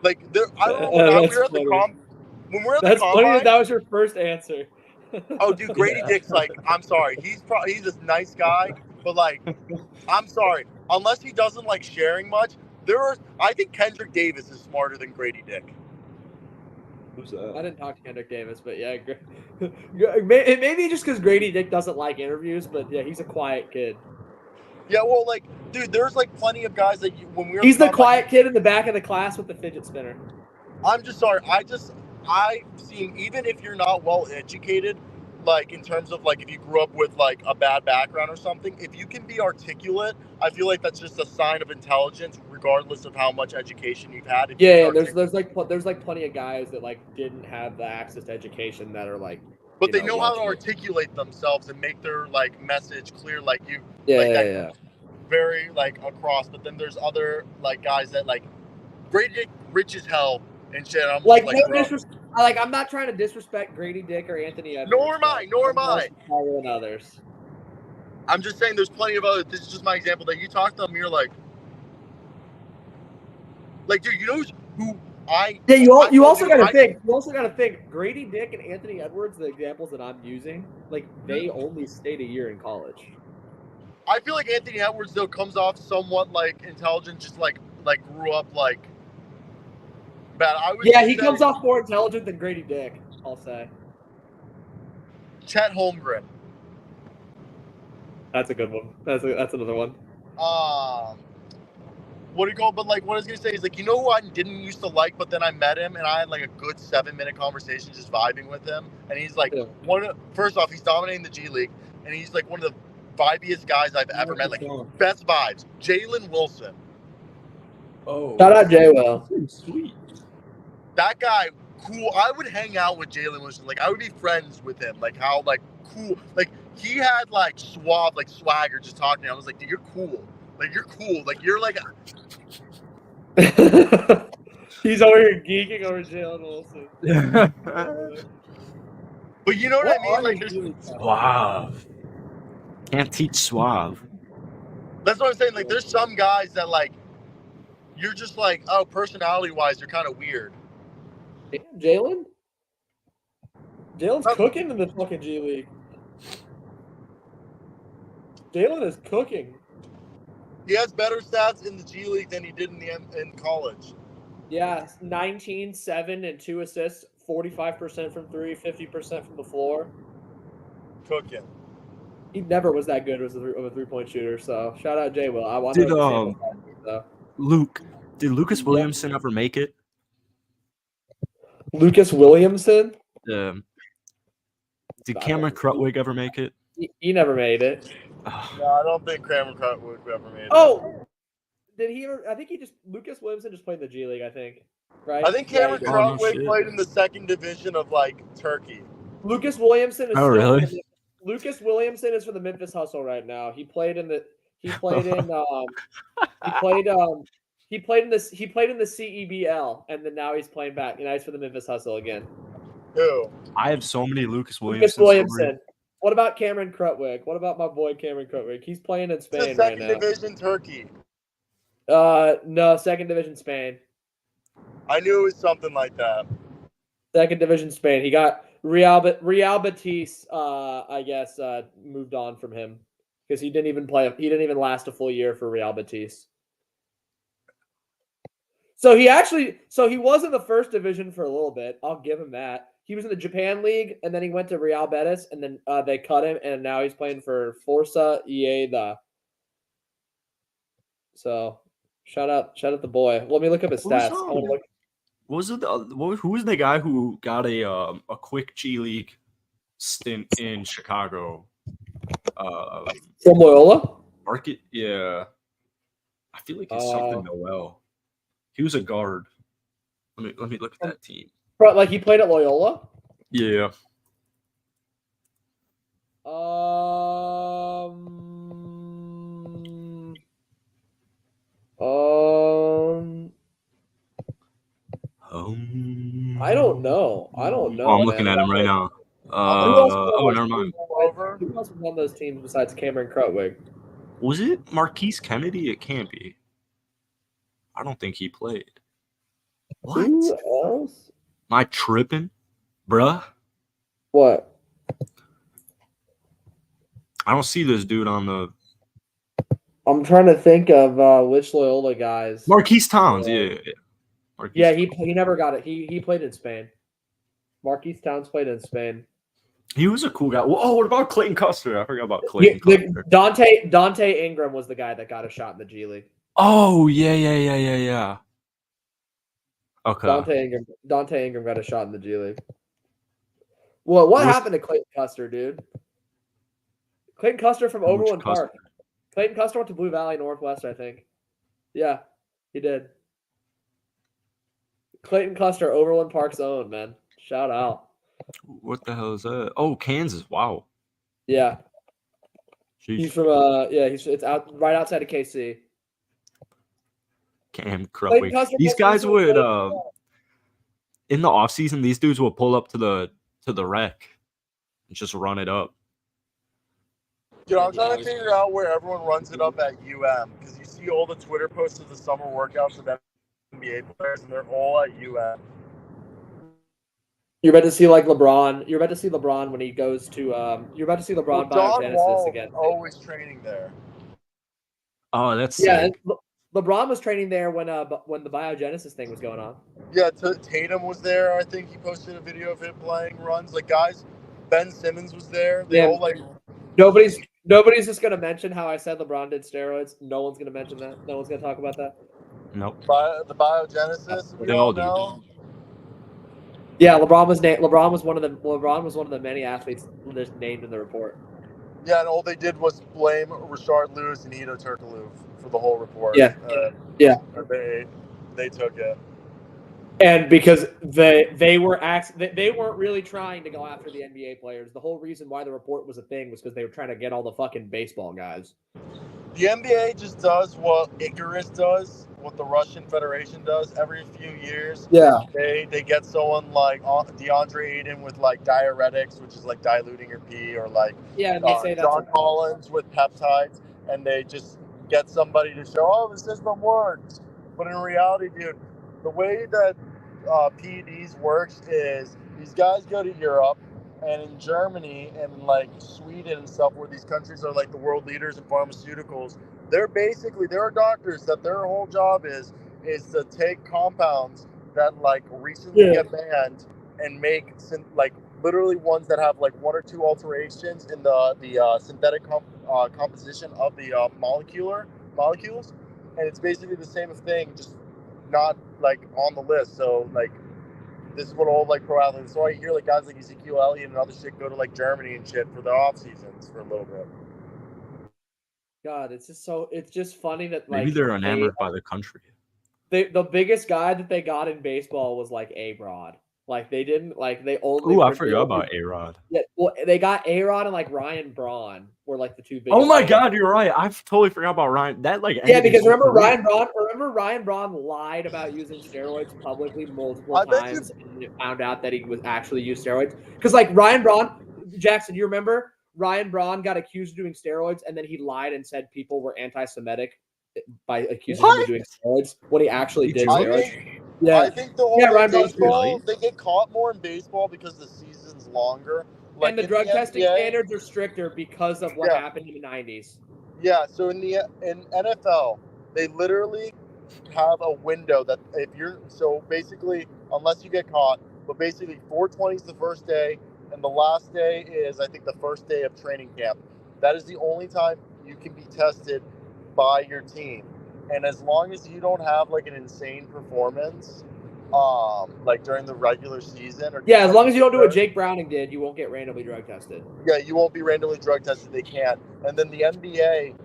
[SPEAKER 3] there. I don't know. When we're at the
[SPEAKER 2] That's
[SPEAKER 3] combine,
[SPEAKER 2] funny that was your first answer.
[SPEAKER 3] Oh, dude, Grady Dick's like, I'm sorry. He's this nice guy, but like, I'm sorry. Unless he doesn't like sharing much, I think Kendrick Davis is smarter than Grady Dick.
[SPEAKER 4] Who's that?
[SPEAKER 2] I didn't talk to Kendrick Davis, but yeah, maybe just because Grady Dick doesn't like interviews, but yeah, he's a quiet kid.
[SPEAKER 3] Yeah, well, like, dude, there's like plenty of guys that
[SPEAKER 2] he's the quiet kid in the back of the class with the fidget spinner.
[SPEAKER 3] I'm just sorry. I've seen, even if you're not well educated, like in terms of like if you grew up with like a bad background or something, if you can be articulate, I feel like that's just a sign of intelligence, regardless of how much education you've had.
[SPEAKER 2] There's like plenty of guys that like didn't have the access to education that are like,
[SPEAKER 3] but they know how to articulate themselves and make their like message clear, like you, very like across. But then there's other like guys that like Grady Dick, rich as hell and shit. I'm
[SPEAKER 2] like, I'm not trying to disrespect Grady Dick or Anthony Edwards.
[SPEAKER 3] Nor am I.
[SPEAKER 2] Higher than others.
[SPEAKER 3] I'm just saying there's plenty of others. This is just my example that you talk to them, you're like, dude, you know who I... Yeah,
[SPEAKER 2] you also got to think, Grady Dick and Anthony Edwards, the examples that I'm using, like, they only stayed a year in college.
[SPEAKER 3] I feel like Anthony Edwards, though, comes off somewhat, like, intelligent, just, like grew up, like, bad.
[SPEAKER 2] He comes off more intelligent than Grady Dick, I'll say.
[SPEAKER 3] Chet Holmgren.
[SPEAKER 2] That's a good one. That's another one.
[SPEAKER 3] What do you call it? But like, what I was gonna say is like, you know who I didn't used to like, but then I met him and I had like a good 7-minute conversation just vibing with him. And he's like, first off, he's dominating the G League, and he's like one of the vibiest guys I've ever met. Like, best vibes. Jalen Wilson.
[SPEAKER 4] Oh,
[SPEAKER 2] shout out J-Will.
[SPEAKER 4] Sweet.
[SPEAKER 3] That guy cool. I would hang out with Jalen Wilson. Like I would be friends with him. Like how like cool. Like he had like suave, like swagger just talking to me. I was like, dude, you're cool. Like you're cool. Like you're like
[SPEAKER 2] He's over here geeking over Jalen Wilson.
[SPEAKER 3] but you know what I mean?
[SPEAKER 2] are
[SPEAKER 3] Like
[SPEAKER 2] you
[SPEAKER 3] there's
[SPEAKER 2] really
[SPEAKER 1] Suave. Can't teach suave.
[SPEAKER 3] that's what I'm saying. Like there's some guys that like you're just like, oh, personality wise, you're kind of weird.
[SPEAKER 2] Damn, Jalen? Jalen's cooking in the fucking G League. Jalen is cooking.
[SPEAKER 3] He has better stats in the G League than he did in college.
[SPEAKER 2] Yeah, 19, 7, and 2 assists, 45% from 3, 50% from the floor.
[SPEAKER 3] Cooking.
[SPEAKER 2] He never was that good as a 3-point shooter, so shout out Jay Will. I want
[SPEAKER 1] Did
[SPEAKER 2] to
[SPEAKER 1] did Lucas Williamson ever make it?
[SPEAKER 2] Lucas Williamson?
[SPEAKER 1] Did Cameron Crutwig ever make it?
[SPEAKER 2] He never made it.
[SPEAKER 3] No, I don't think Cameron Crutwig ever made it.
[SPEAKER 2] Oh, did he ever? I think Lucas Williamson just played in the G League, I think. Right?
[SPEAKER 3] I think Cameron
[SPEAKER 2] Yeah,
[SPEAKER 3] Crutwig played in the second division of like Turkey.
[SPEAKER 2] Lucas Williamson is
[SPEAKER 1] really?
[SPEAKER 2] Lucas Williamson is for the Memphis Hustle right now. He played in the CEBL, and then now he's playing back. And now he's for the Memphis Hustle again.
[SPEAKER 3] Who?
[SPEAKER 1] I have so many Lucas
[SPEAKER 2] Lucas
[SPEAKER 1] Williamson.
[SPEAKER 2] Williamson. What about Cameron Crutwig? What about my boy Cameron Crutwig? He's playing in Spain
[SPEAKER 3] It's
[SPEAKER 2] right
[SPEAKER 3] second
[SPEAKER 2] now.
[SPEAKER 3] division Turkey.
[SPEAKER 2] No, second division Spain.
[SPEAKER 3] I knew it was something like that.
[SPEAKER 2] Second division Spain. He got Real Betis. I guess moved on from him because he didn't even play. He didn't even last a full year for Real Betis. So he was in the first division for a little bit. I'll give him that. He was in the Japan League, and then he went to Real Betis, and then they cut him, and now he's playing for Forza Lleida. So, shout out the boy. Let me look up his stats.
[SPEAKER 1] Who was the guy who got a quick G League stint in Chicago?
[SPEAKER 2] From Loyola?
[SPEAKER 1] Market, yeah. I feel like it's something Noel. He was a guard. Let me look at that team.
[SPEAKER 2] Like he played at Loyola?
[SPEAKER 1] Yeah.
[SPEAKER 2] I don't know.
[SPEAKER 1] I'm looking at him right now. Never mind.
[SPEAKER 2] Who else was on those teams besides Cameron Crutwig?
[SPEAKER 1] Was it Marquise Kennedy? It can't be. I don't think he played. What?
[SPEAKER 2] Who else?
[SPEAKER 1] Am I tripping? Bruh?
[SPEAKER 2] What?
[SPEAKER 1] I don't see this dude on the...
[SPEAKER 2] I'm trying to think of which Loyola guys.
[SPEAKER 1] Marquise Towns, yeah. Marquise
[SPEAKER 2] he never got it. He played in Spain. Marquise Towns played in Spain.
[SPEAKER 1] He was a cool guy. Oh, what about Clayton Custer? I forgot about Clayton Custer.
[SPEAKER 2] Dante Ingram was the guy that got a shot in the G League.
[SPEAKER 1] Oh, yeah. Okay.
[SPEAKER 2] Dante Ingram got a shot in the G League. Well, what happened to Clayton Custer, dude? Clayton Custer from Overland Park. Clayton Custer went to Blue Valley Northwest, I think. Yeah, he did. Clayton Custer, Overland Park's own, man. Shout out.
[SPEAKER 1] What the hell is that? Oh, Kansas. Wow.
[SPEAKER 2] Yeah.
[SPEAKER 1] Jeez.
[SPEAKER 2] He's from it's out right outside of KC.
[SPEAKER 1] Cam Crutwig. These guys would in the offseason, these dudes will pull up to the rec and just run it up.
[SPEAKER 3] Dude, I'm trying to figure out where everyone runs it up at UM because you see all the Twitter posts of the summer workouts of NBA players, and they're all at UM.
[SPEAKER 2] You're about to see like LeBron. You're about to see LeBron when he goes to. You're about to see LeBron Biogenesis again.
[SPEAKER 3] Always training there.
[SPEAKER 1] Oh, that's
[SPEAKER 2] sick. LeBron was training there when the Biogenesis thing was going on.
[SPEAKER 3] Yeah, Tatum was there. I think he posted a video of him playing runs. Like guys, Ben Simmons was there. They all like.
[SPEAKER 2] Nobody's just gonna mention how I said LeBron did steroids. No one's gonna mention that. No one's gonna talk about that.
[SPEAKER 1] Nope.
[SPEAKER 3] The Biogenesis. We all know.
[SPEAKER 2] Yeah, LeBron was one of the many athletes that's named in the report.
[SPEAKER 3] Yeah, and all they did was blame Rashard Lewis and Hedo Turkoglu for the whole report.
[SPEAKER 2] Yeah.
[SPEAKER 3] They took it.
[SPEAKER 2] And because they weren't really trying to go after the NBA players. The whole reason why the report was a thing was because they were trying to get all the fucking baseball guys.
[SPEAKER 3] The NBA just does what Icarus does, what the Russian Federation does every few years.
[SPEAKER 2] Yeah.
[SPEAKER 3] They get someone like DeAndre Ayton with like diuretics, which is like diluting your pee, or like
[SPEAKER 2] Yeah, and they say that's
[SPEAKER 3] John Collins with peptides, and they just get somebody to show, oh, the system works. But in reality, dude, the way that PEDs works is these guys go to Europe, and in Germany and in like Sweden and stuff, where these countries are like the world leaders in pharmaceuticals, there are doctors that their whole job is to take compounds that like recently get banned and make like literally ones that have like one or two alterations in the synthetic composition of the molecules, and it's basically the same thing, just not like on the list. So like, this is what all like pro athletes. So I hear like guys like Ezekiel Elliott and other shit go to like Germany and shit for their off seasons for a little bit.
[SPEAKER 2] God, it's just funny that like
[SPEAKER 1] maybe they're enamored by the country.
[SPEAKER 2] The biggest guy that they got in baseball was like A-Rod. Like they didn't like they only.
[SPEAKER 1] Ooh, I forgot about A-Rod.
[SPEAKER 2] Yeah, well, they got A-Rod and like Ryan Braun were like the two biggest.
[SPEAKER 1] Oh my God, you're right. I totally forgot about Ryan. That like
[SPEAKER 2] because remember Ryan Braun lied about using steroids publicly multiple times and found out that he was actually used steroids. Because like Ryan Braun, Jackson, you remember Ryan Braun got accused of doing steroids and then he lied and said people were anti-Semitic by accusing him of doing steroids when he actually did steroids.
[SPEAKER 3] I think the whole baseball, they get caught more in baseball because the season's longer.
[SPEAKER 2] Like and the drug testing standards are stricter because of what happened in the 90s.
[SPEAKER 3] Yeah, so in NFL, they literally have a window that if you're so basically, unless you get caught, but basically 420 is the first day, and the last day is I think the first day of training camp. That is the only time you can be tested by your team. And as long as you don't have like an insane performance, like during the regular season, or
[SPEAKER 2] as long as you don't do what Jake Browning did, you won't get randomly drug tested.
[SPEAKER 3] Yeah, you won't be randomly drug tested. They can't. And then the NBA,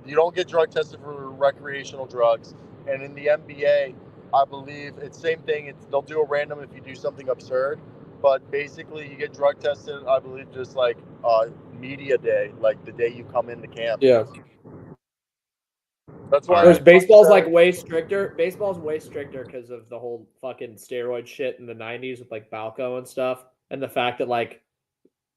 [SPEAKER 3] you don't get drug tested for recreational drugs. And in the NBA, I believe it's same thing. They'll do a random if you do something absurd. But basically, you get drug tested, I believe, just like media day, like the day you come into camp.
[SPEAKER 2] Yeah.
[SPEAKER 3] That's why
[SPEAKER 2] there's baseball's like way stricter. Baseball's way stricter because of the whole fucking steroid shit in the 90s with like Balco and stuff, and the fact that like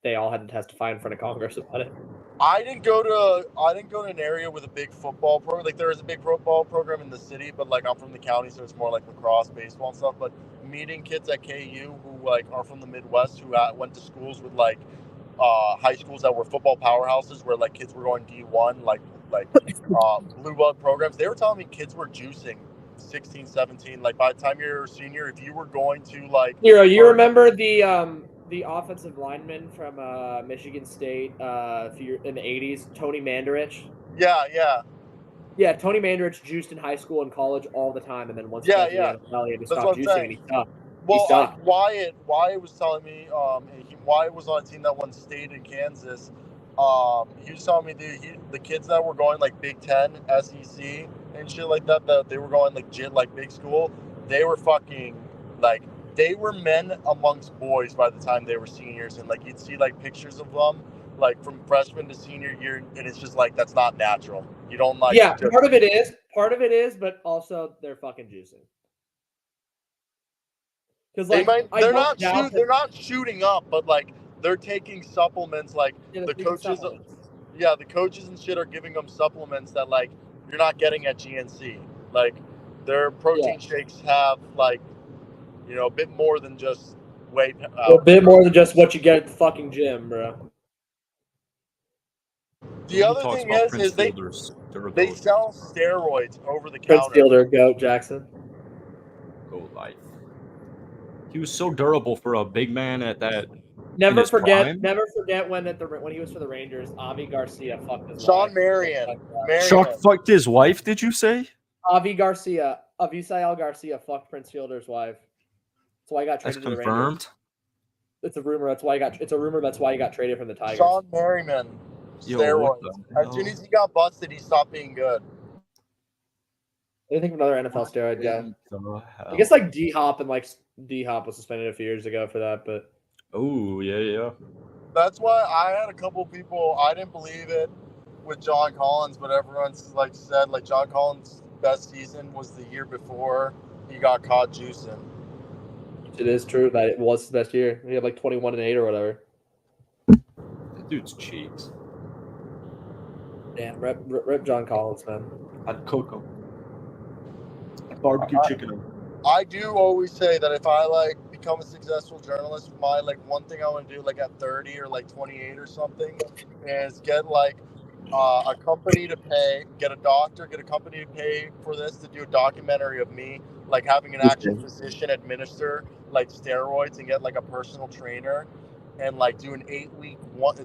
[SPEAKER 2] they all had to testify in front of Congress about it.
[SPEAKER 3] I didn't go to an area with a big football program. Like there is a big football program in the city, but like I'm from the county, so it's more like lacrosse, baseball, and stuff. But meeting kids at KU who like are from the Midwest who went to schools with like high schools that were football powerhouses where like kids were going D1, like blue blood programs. They were telling me kids were juicing 16, 17. Like by the time you're a senior, if you were going to like
[SPEAKER 2] you remember the offensive lineman from Michigan State in the 80s, Tony Mandarich?
[SPEAKER 3] Yeah,
[SPEAKER 2] Tony Mandarich juiced in high school and college all the time, and then once
[SPEAKER 3] he got to the
[SPEAKER 2] NFL, he had to stop juicing, and he stopped.
[SPEAKER 3] Well, Wyatt was telling me, Wyatt was on a team that won state in Kansas. He was telling me the kids that were going like Big Ten, SEC, and shit like that they were going like big school. They were fucking like they were men amongst boys by the time they were seniors, and like you'd see like pictures of them like from freshman to senior year, and it's just like that's not natural. You don't like.
[SPEAKER 2] Yeah, part of it is, but also they're fucking juicing. Because like
[SPEAKER 3] they're not shooting up, but like they're taking supplements. Like the coaches and shit are giving them supplements that like you're not getting at GNC. Like their protein shakes have like a bit more than just weight.
[SPEAKER 2] A bit more than just what you get at the fucking gym, bro.
[SPEAKER 3] The other thing is they sell steroids over the
[SPEAKER 2] Prince
[SPEAKER 3] counter.
[SPEAKER 2] Fielder, go Jackson.
[SPEAKER 1] Go life. He was so durable for a big man at that.
[SPEAKER 2] Never forget when he was for the Rangers, Avi Garcia fucked his wife.
[SPEAKER 3] Sean Marion.
[SPEAKER 1] Chuck fucked his wife, did you say?
[SPEAKER 2] Avisail Garcia fucked Prince Fielder's wife. That's why he got traded to the Rangers.
[SPEAKER 1] Confirmed?
[SPEAKER 2] It's a rumor. That's why he got traded from the Tigers.
[SPEAKER 3] Sean Merriman. Steroids. As soon as he got busted, he stopped being good.
[SPEAKER 2] Anything from another NFL steroid guy?
[SPEAKER 1] The
[SPEAKER 2] I guess
[SPEAKER 1] hell?
[SPEAKER 2] like D-Hop was suspended a few years ago for that, but
[SPEAKER 1] Oh yeah.
[SPEAKER 3] That's why I had a couple people. I didn't believe it with John Collins, but everyone's like said like John Collins' best season was the year before he got caught juicing.
[SPEAKER 2] it is true that it was his best year. He had like 21-8 or whatever.
[SPEAKER 1] That dude's cheeks.
[SPEAKER 2] Damn, rip John Collins, man.
[SPEAKER 1] I'd cook him. Barbecue chicken.
[SPEAKER 3] I do always say that if I like become a successful journalist, my like one thing I want to do like at 30 or like 28 or something is get like a company to pay, get a doctor, get a company to pay for this to do a documentary of me, like having an actual physician administer like steroids and get like a personal trainer and like do an 8-week one.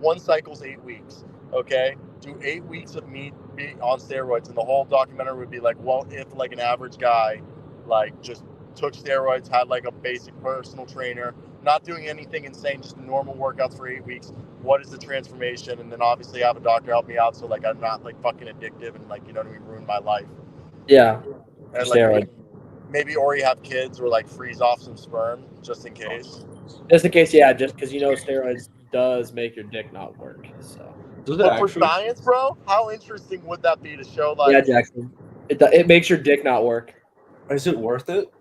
[SPEAKER 3] One cycle's 8 weeks. Okay, do 8 weeks of me being on steroids, and the whole documentary would be like, well, if like an average guy like just took steroids, had like a basic personal trainer, not doing anything insane, just normal workouts for 8 weeks, what is the transformation? And then obviously have a doctor help me out so like I'm not like fucking addictive and like, you know what I mean, ruin my life.
[SPEAKER 2] Yeah.
[SPEAKER 3] And
[SPEAKER 2] Steroid.
[SPEAKER 3] like maybe already have kids or like freeze off some sperm just in case.
[SPEAKER 2] Just in case, yeah, just because steroids does make your dick not work. So
[SPEAKER 3] But for science, bro, how interesting would that be to show like
[SPEAKER 2] yeah, Jackson. It makes your dick not work.
[SPEAKER 1] Is it worth it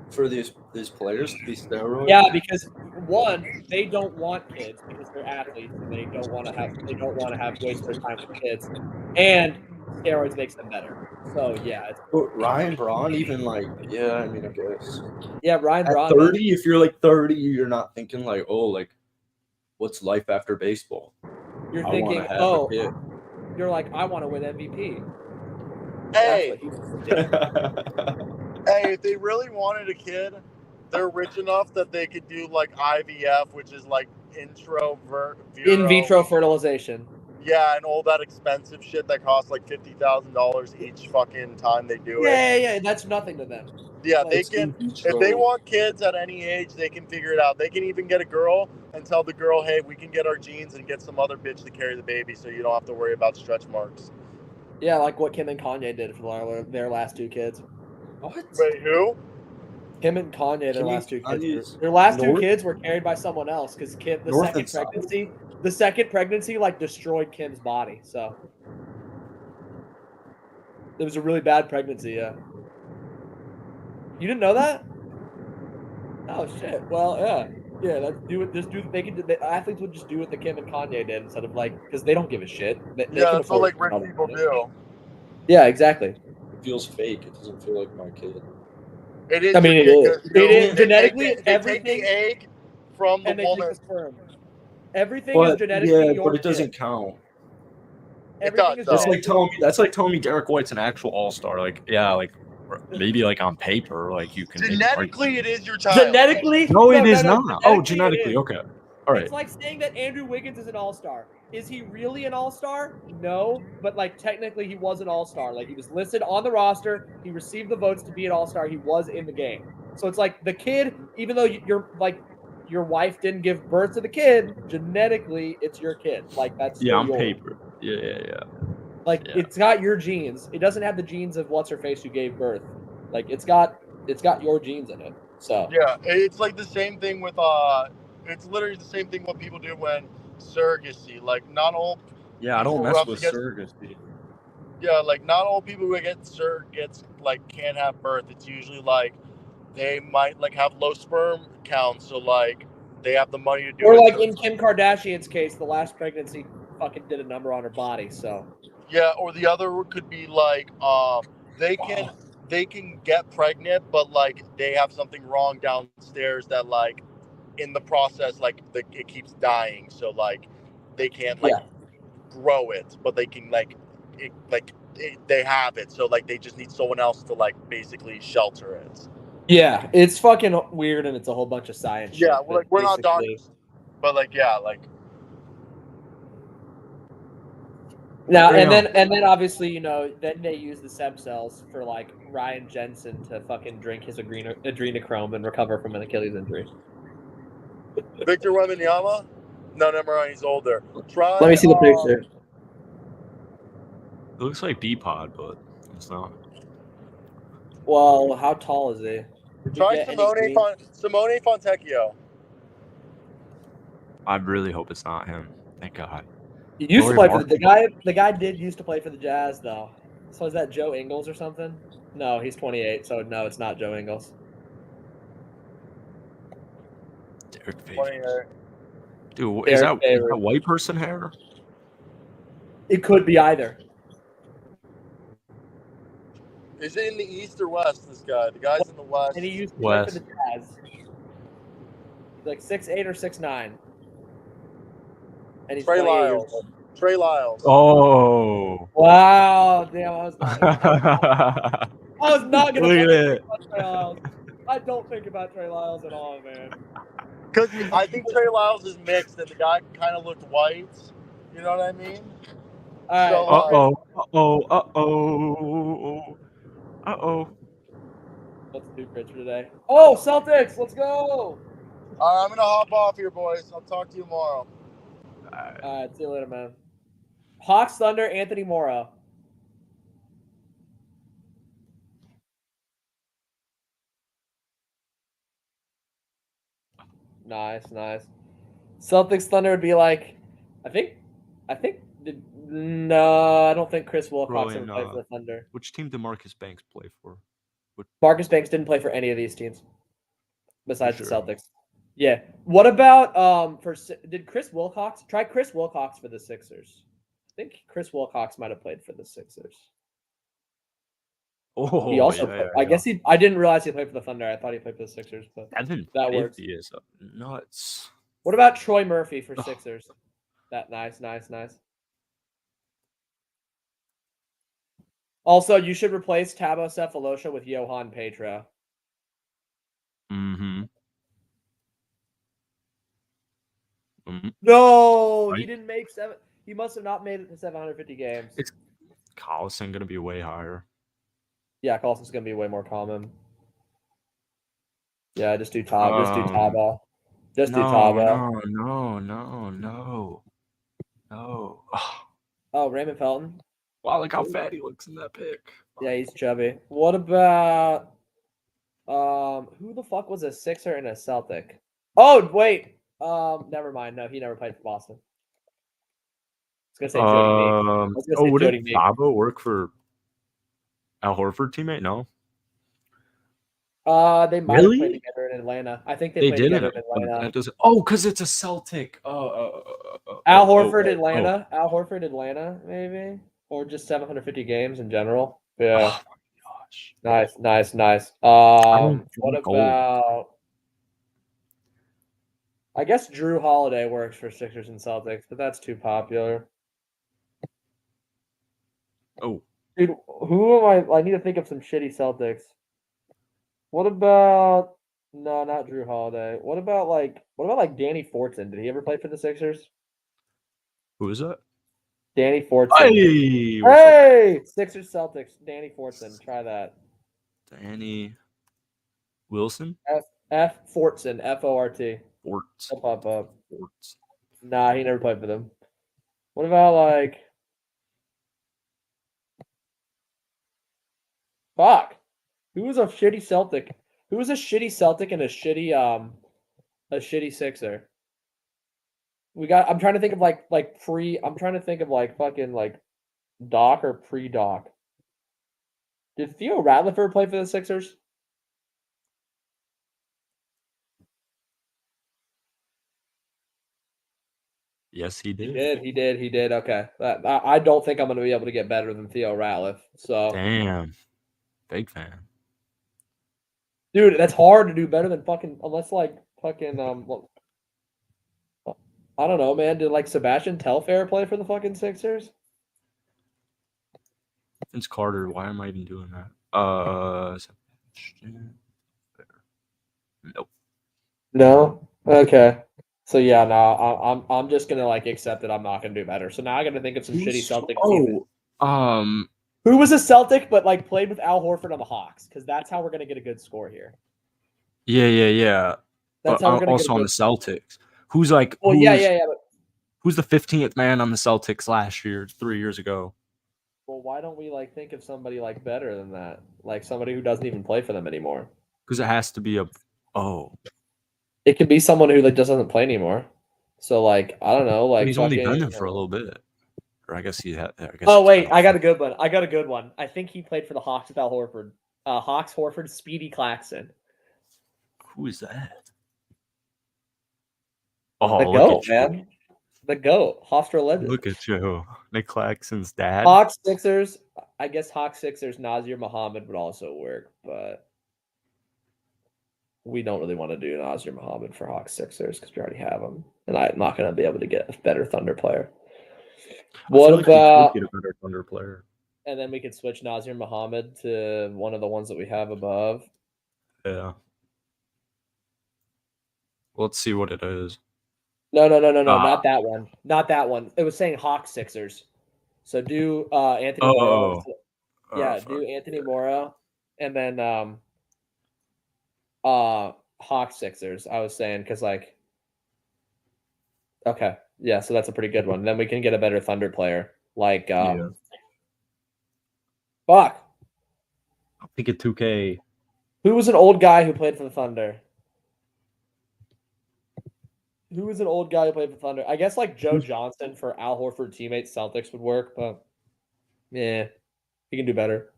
[SPEAKER 1] for these players to be steroids?
[SPEAKER 2] Yeah, because one, they don't want kids because they're athletes and they don't want to have waste their time with kids, and steroids makes them better. So yeah,
[SPEAKER 1] But Ryan Braun, even like, yeah, I mean, I guess.
[SPEAKER 2] Yeah, Ryan Braun.
[SPEAKER 1] At 30, if you're like 30, you're not thinking like, oh, like, what's life after baseball?
[SPEAKER 2] You're thinking, you're like, I want to win MVP.
[SPEAKER 3] Hey, hey, if they really wanted a kid, they're rich enough that they could do like IVF, which is like in
[SPEAKER 2] vitro fertilization.
[SPEAKER 3] Yeah, and all that expensive shit that costs like $50,000 each fucking time they do it.
[SPEAKER 2] Yeah, that's nothing to them.
[SPEAKER 3] Yeah, they can. If they want kids at any age, they can figure it out. They can even get a girl and tell the girl, "Hey, we can get our genes and get some other bitch to carry the baby, so you don't have to worry about stretch marks."
[SPEAKER 2] Yeah, like what Kim and Kanye did for their last two kids.
[SPEAKER 1] What?
[SPEAKER 3] Wait, who?
[SPEAKER 2] Kim and Kanye, their last two kids. Their last two kids were carried by someone else because Kim, the second pregnancy, like destroyed Kim's body. So it was a really bad pregnancy. Yeah. You didn't know that? Oh shit! Well, yeah. Let's do it. Just do. The athletes would just do what the Kim and Kanye did instead of like because they don't give a shit. They
[SPEAKER 3] that's what like rich people do.
[SPEAKER 2] Yeah, exactly.
[SPEAKER 1] It feels fake. It doesn't feel like my kid.
[SPEAKER 3] It is.
[SPEAKER 2] I mean, it is. It is genetically everything.
[SPEAKER 3] They take the egg from the woman.
[SPEAKER 2] Take the sperm. Everything is genetically.
[SPEAKER 1] Yeah, but it doesn't count.
[SPEAKER 2] Everything is
[SPEAKER 1] that's like telling me Derek White's an actual all-star. Like, yeah, like. Maybe like on paper, like you can
[SPEAKER 3] genetically it is your child.
[SPEAKER 2] Genetically,
[SPEAKER 1] no, it is not. Oh, genetically, okay, all right.
[SPEAKER 2] It's like saying that Andrew Wiggins is an all-star. Is he really an all-star? No, but like technically he was an all-star. Like he was listed on the roster. He received the votes to be an all-star. He was in the game. So it's like the kid, even though your wife didn't give birth to the kid, genetically it's your kid. Like that's
[SPEAKER 1] on paper. Yeah.
[SPEAKER 2] Like it's got your genes. It doesn't have the genes of what's her face who gave birth. Like it's got your genes in it. So
[SPEAKER 3] yeah, it's like the same thing with it's literally the same thing what people do when surrogacy. Like not all.
[SPEAKER 1] Yeah, I don't mess with surrogacy.
[SPEAKER 3] Yeah, like not all people who get surrogates like can't have birth. It's usually like they might like have low sperm counts, so like they have the money to do it.
[SPEAKER 2] Or like in Kim Kardashian's case, the last pregnancy fucking did a number on her body. So.
[SPEAKER 3] Yeah, or the other could be like they can get pregnant, but like they have something wrong downstairs that like in the process like it keeps dying, so like they can't like grow it, but they can they have it, so like they just need someone else to like basically shelter it.
[SPEAKER 2] Yeah, it's fucking weird and it's a whole bunch of science.
[SPEAKER 3] Yeah, well, like we're not doctors, but like
[SPEAKER 2] Now and then obviously then they use the stem cells for like Ryan Jensen to fucking drink his adrenochrome and recover from an Achilles injury.
[SPEAKER 3] Victor Wembanyama? No, never mind. He's older.
[SPEAKER 2] Let me see the picture.
[SPEAKER 1] It looks like D-Pod, but it's not.
[SPEAKER 2] Well, how tall is he? Did we
[SPEAKER 3] Try
[SPEAKER 2] get any
[SPEAKER 3] Simone Fontecchio.
[SPEAKER 1] I really hope it's not him. Thank God.
[SPEAKER 2] He used to
[SPEAKER 1] Lauri
[SPEAKER 2] play for the
[SPEAKER 1] Markkanen.
[SPEAKER 2] guy did used to play for the Jazz though. So is that Joe Ingles or something? No, he's 28, so no, it's not Joe Ingles.
[SPEAKER 1] Derek Favors.
[SPEAKER 3] 28.
[SPEAKER 1] Dude,
[SPEAKER 2] Derek
[SPEAKER 1] is that
[SPEAKER 2] Favors.
[SPEAKER 1] white person hair?
[SPEAKER 2] It could be either.
[SPEAKER 3] Is it in the East or West, this guy? The guy's in the West.
[SPEAKER 2] And he used to play for
[SPEAKER 1] West.
[SPEAKER 2] the Jazz. He's like 6'8" or 6'9". And he's
[SPEAKER 3] Trey
[SPEAKER 2] 28 years
[SPEAKER 3] Lyles.
[SPEAKER 2] old.
[SPEAKER 3] Trey Lyles.
[SPEAKER 1] Oh.
[SPEAKER 2] Wow, damn, I was not gonna
[SPEAKER 1] Look at
[SPEAKER 2] fucking
[SPEAKER 1] it.
[SPEAKER 2] think about Trey Lyles. I don't think about Trey Lyles at all, man.
[SPEAKER 3] Because I think Trey Lyles is mixed, and the guy kind of looked white. You know what I mean?
[SPEAKER 2] All right.
[SPEAKER 3] So,
[SPEAKER 1] Uh-oh.
[SPEAKER 2] Let's do Pritchard today. Oh, Celtics, let's go.
[SPEAKER 3] all right, I'm gonna hop off here, boys. I'll talk to you tomorrow.
[SPEAKER 2] All right, see you later, man. Hawks Thunder, Anthony Morrow. Nice. Celtics Thunder would be like, I think. No, I don't think Chris Wilcox ever played for the Thunder.
[SPEAKER 1] Which team did Marcus Banks play for?
[SPEAKER 2] Marcus Banks didn't play for any of these teams, besides
[SPEAKER 1] sure?
[SPEAKER 2] the Celtics. Yeah. What about did Chris Wilcox try Chris Wilcox for the Sixers? I think Chris Wilcox might have played for the Sixers.
[SPEAKER 1] Oh,
[SPEAKER 2] He also, I guess I didn't realize he played for the Thunder. I thought he played for the Sixers, but that works.
[SPEAKER 1] Is nuts.
[SPEAKER 2] What about Troy Murphy for Sixers? That nice. Also, you should replace Thabo Cephalosha with Johan Petro.
[SPEAKER 1] Mm-hmm.
[SPEAKER 2] No,
[SPEAKER 1] Right.
[SPEAKER 2] he didn't make 7. He must have not made it to 750 games.
[SPEAKER 1] It's Collison gonna be way higher.
[SPEAKER 2] Yeah, Colson's gonna be way more common. Yeah, just do Thabo. Do Thabo.
[SPEAKER 1] No.
[SPEAKER 2] Oh, Raymond Felton.
[SPEAKER 1] Wow, look how fat he looks in that pic.
[SPEAKER 2] Yeah, he's chubby. What about who the fuck was a Sixer and a Celtic? Oh, wait. Never mind. No, he never played for Boston. I was gonna say Jody Meek.
[SPEAKER 1] Wouldn't Thabo work for Al Horford teammate? No.
[SPEAKER 2] They might have played together in Atlanta. I think they played together in Atlanta.
[SPEAKER 1] Because it's a Celtic.
[SPEAKER 2] Al Horford, Atlanta. Al Horford, Atlanta, maybe, or just 750 games in general. Yeah.
[SPEAKER 1] Oh my gosh.
[SPEAKER 2] Nice. What about? I guess Drew Holiday works for Sixers and Celtics, but that's too popular.
[SPEAKER 1] Oh,
[SPEAKER 2] dude, who am I? I need to think of some shitty Celtics. What about? No, not Drew Holiday. What about Danny Fortson? Did he ever play for the Sixers?
[SPEAKER 1] who is that?
[SPEAKER 2] Danny Fortson.
[SPEAKER 1] Hey,
[SPEAKER 2] Sixers Celtics. Danny Fortson. Try that.
[SPEAKER 1] Danny Wilson.
[SPEAKER 2] F Fortson. F-O-R-T.
[SPEAKER 1] Forts.
[SPEAKER 2] He'll pop up.
[SPEAKER 1] Forts.
[SPEAKER 2] Nah, he never played for them. What about fuck? Who was a shitty Celtic? Who was a shitty Celtic and a shitty Sixer? I'm trying to think of I'm trying to think of fucking Doc or pre-Doc. Did Theo Ratliff ever play for the Sixers?
[SPEAKER 1] Yes, he did.
[SPEAKER 2] He did. Okay. I don't think I'm going to be able to get better than Theo Ratliff. So
[SPEAKER 1] Damn. Big fan.
[SPEAKER 2] Dude, that's hard to do better than unless I don't know, man. Did Sebastian Telfair play for the fucking Sixers?
[SPEAKER 1] Vince Carter, why am I even doing that? Nope.
[SPEAKER 2] No? Okay. So yeah, no, I'm just gonna accept that I'm not gonna do better. So now I gotta think of some shitty Celtic teams. Who was a Celtic but played with Al Horford on the Hawks? Because that's how we're gonna get a good score here.
[SPEAKER 1] Yeah.
[SPEAKER 2] That's
[SPEAKER 1] but
[SPEAKER 2] how we're gonna
[SPEAKER 1] also
[SPEAKER 2] get
[SPEAKER 1] on the Celtics. Who's the 15th man on the Celtics last year, 3 years ago?
[SPEAKER 2] Well, why don't we like think of somebody like better than that? Like somebody who doesn't even play for them anymore.
[SPEAKER 1] Because it has to be a. Oh,
[SPEAKER 2] It could be someone who like just doesn't play anymore. So like I don't know,
[SPEAKER 1] but
[SPEAKER 2] like
[SPEAKER 1] he's only been there
[SPEAKER 2] fucking.
[SPEAKER 1] for a little bit. Or I guess he had. I guess
[SPEAKER 2] Oh
[SPEAKER 1] it's
[SPEAKER 2] wait,
[SPEAKER 1] been
[SPEAKER 2] I got a good one. I think he played for the Hawks with Al Horford. Hawks, Horford, Speedy Claxton.
[SPEAKER 1] Who is that?
[SPEAKER 2] The
[SPEAKER 1] Oh, look
[SPEAKER 2] GOAT,
[SPEAKER 1] at you.
[SPEAKER 2] man. The GOAT. Hofstra legend.
[SPEAKER 1] Look at you. Nick Claxton's dad.
[SPEAKER 2] Hawks, Sixers. I guess Hawks, Sixers, Nazir Muhammad would also work, but we don't really want to do Nazir Muhammad for Hawks, Sixers because we already have him. And I'm not going to be able to get a better Thunder player. What
[SPEAKER 1] I feel like we
[SPEAKER 2] about...
[SPEAKER 1] could get a better Thunder player.
[SPEAKER 2] And then we could switch Nazir Muhammad to one of the ones that we have above.
[SPEAKER 1] Yeah. Let's see what it is.
[SPEAKER 2] No, not that one. Not that one. It was saying Hawks, Sixers. So do Anthony Morrow. Yeah,
[SPEAKER 1] fuck.
[SPEAKER 2] do Anthony Morrow. And then Hawks, Sixers, I was saying, because like, okay. Yeah, so that's a pretty good one. Then we can get a better Thunder player. Like, fuck.
[SPEAKER 1] I'll pick a 2K.
[SPEAKER 2] Who was an old guy who played for the Thunder? Who was an old guy who played for Thunder? I guess like Joe Johnson for Al Horford teammates Celtics would work, but yeah, he can do better.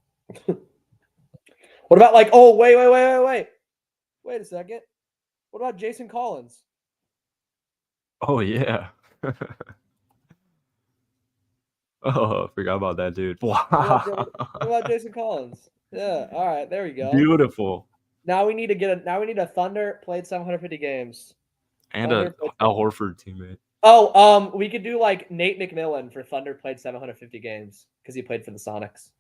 [SPEAKER 2] What about like, oh, wait a second. What about Jason Collins?
[SPEAKER 1] Oh, yeah. Oh, I forgot about that dude. Wow.
[SPEAKER 2] What about Jason Collins? Yeah, all right, there we go.
[SPEAKER 1] Beautiful.
[SPEAKER 2] Now we need a Thunder played 750 games.
[SPEAKER 1] And a Al Horford teammate.
[SPEAKER 2] Oh, we could do like Nate McMillan for Thunder played 750 games because he played for the Sonics.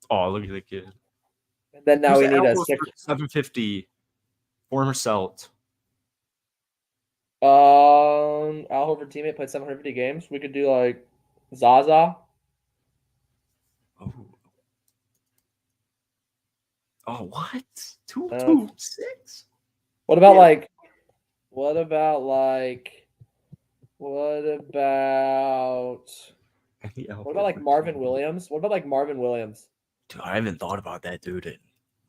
[SPEAKER 1] Oh, look at the kid.
[SPEAKER 2] And then now we need a
[SPEAKER 1] 750 former Celt.
[SPEAKER 2] Al Horford teammate played 750 games. We could do like Zaza.
[SPEAKER 1] Oh, what? 226?
[SPEAKER 2] What about like Marvin Williams? What about like Marvin Williams?
[SPEAKER 1] Dude, I haven't thought about that dude in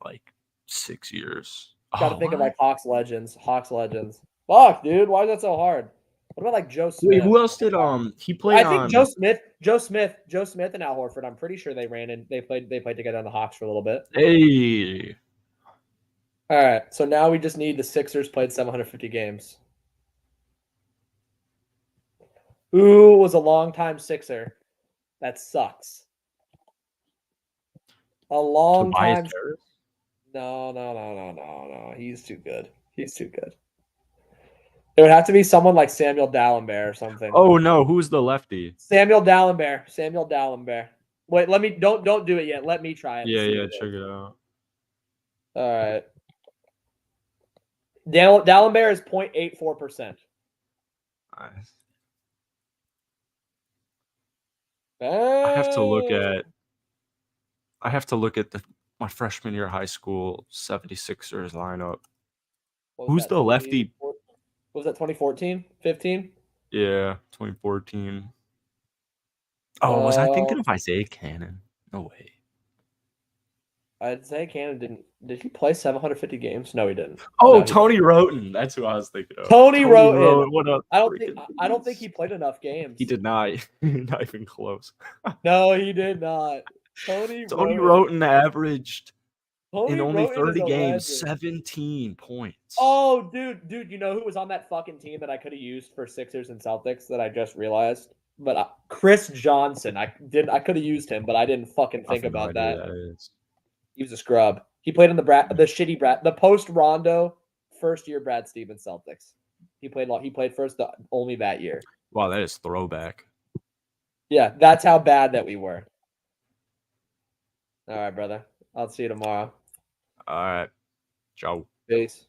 [SPEAKER 1] like 6 years.
[SPEAKER 2] Got to think of like Hawks legends. Fuck, dude, why is that so hard? What about like Joe Smith?
[SPEAKER 1] Wait, who else did he played?
[SPEAKER 2] I think Joe Smith and Al Horford. I'm pretty sure they played together on the Hawks for a little bit.
[SPEAKER 1] Hey.
[SPEAKER 2] All right, so now we just need the Sixers played 750 games. Who was a longtime Sixer? That sucks. A long time. No. He's too good. It would have to be someone like Samuel Dalembert or something.
[SPEAKER 1] Oh no, who's the lefty?
[SPEAKER 2] Samuel Dalembert. Wait, let me don't do it yet. Let me try it.
[SPEAKER 1] Yeah, check it out.
[SPEAKER 2] All right. Dalembert is 0.84%.
[SPEAKER 1] Nice.
[SPEAKER 2] I
[SPEAKER 1] have to look at my freshman year of high school 76ers lineup. Who's the lefty?
[SPEAKER 2] What was that, 2014? 15?
[SPEAKER 1] Yeah, 2014. Oh, was I thinking of Isaiah Cannon? No way.
[SPEAKER 2] Isaiah Cannon did he play 750 games? No, he didn't.
[SPEAKER 1] Oh, no, Tony Roten. That's who I was thinking of.
[SPEAKER 2] Tony Roten.
[SPEAKER 1] What up?
[SPEAKER 2] I don't think he played enough games.
[SPEAKER 1] He did not. Not even close.
[SPEAKER 2] No, he did not. Tony
[SPEAKER 1] Roten averaged in only
[SPEAKER 2] Roten
[SPEAKER 1] 30 games 17 points.
[SPEAKER 2] Oh, dude, you know who was on that fucking team that I could have used for Sixers and Celtics that I just realized? But Chris Johnson. I could have used him, but I didn't fucking think about that. He was a scrub. He played in the post Rondo first year Brad Stevens Celtics. He played first only that year.
[SPEAKER 1] Wow, that is throwback.
[SPEAKER 2] Yeah, that's how bad that we were. All right, brother. I'll see you tomorrow.
[SPEAKER 1] All right. Ciao.
[SPEAKER 2] Peace.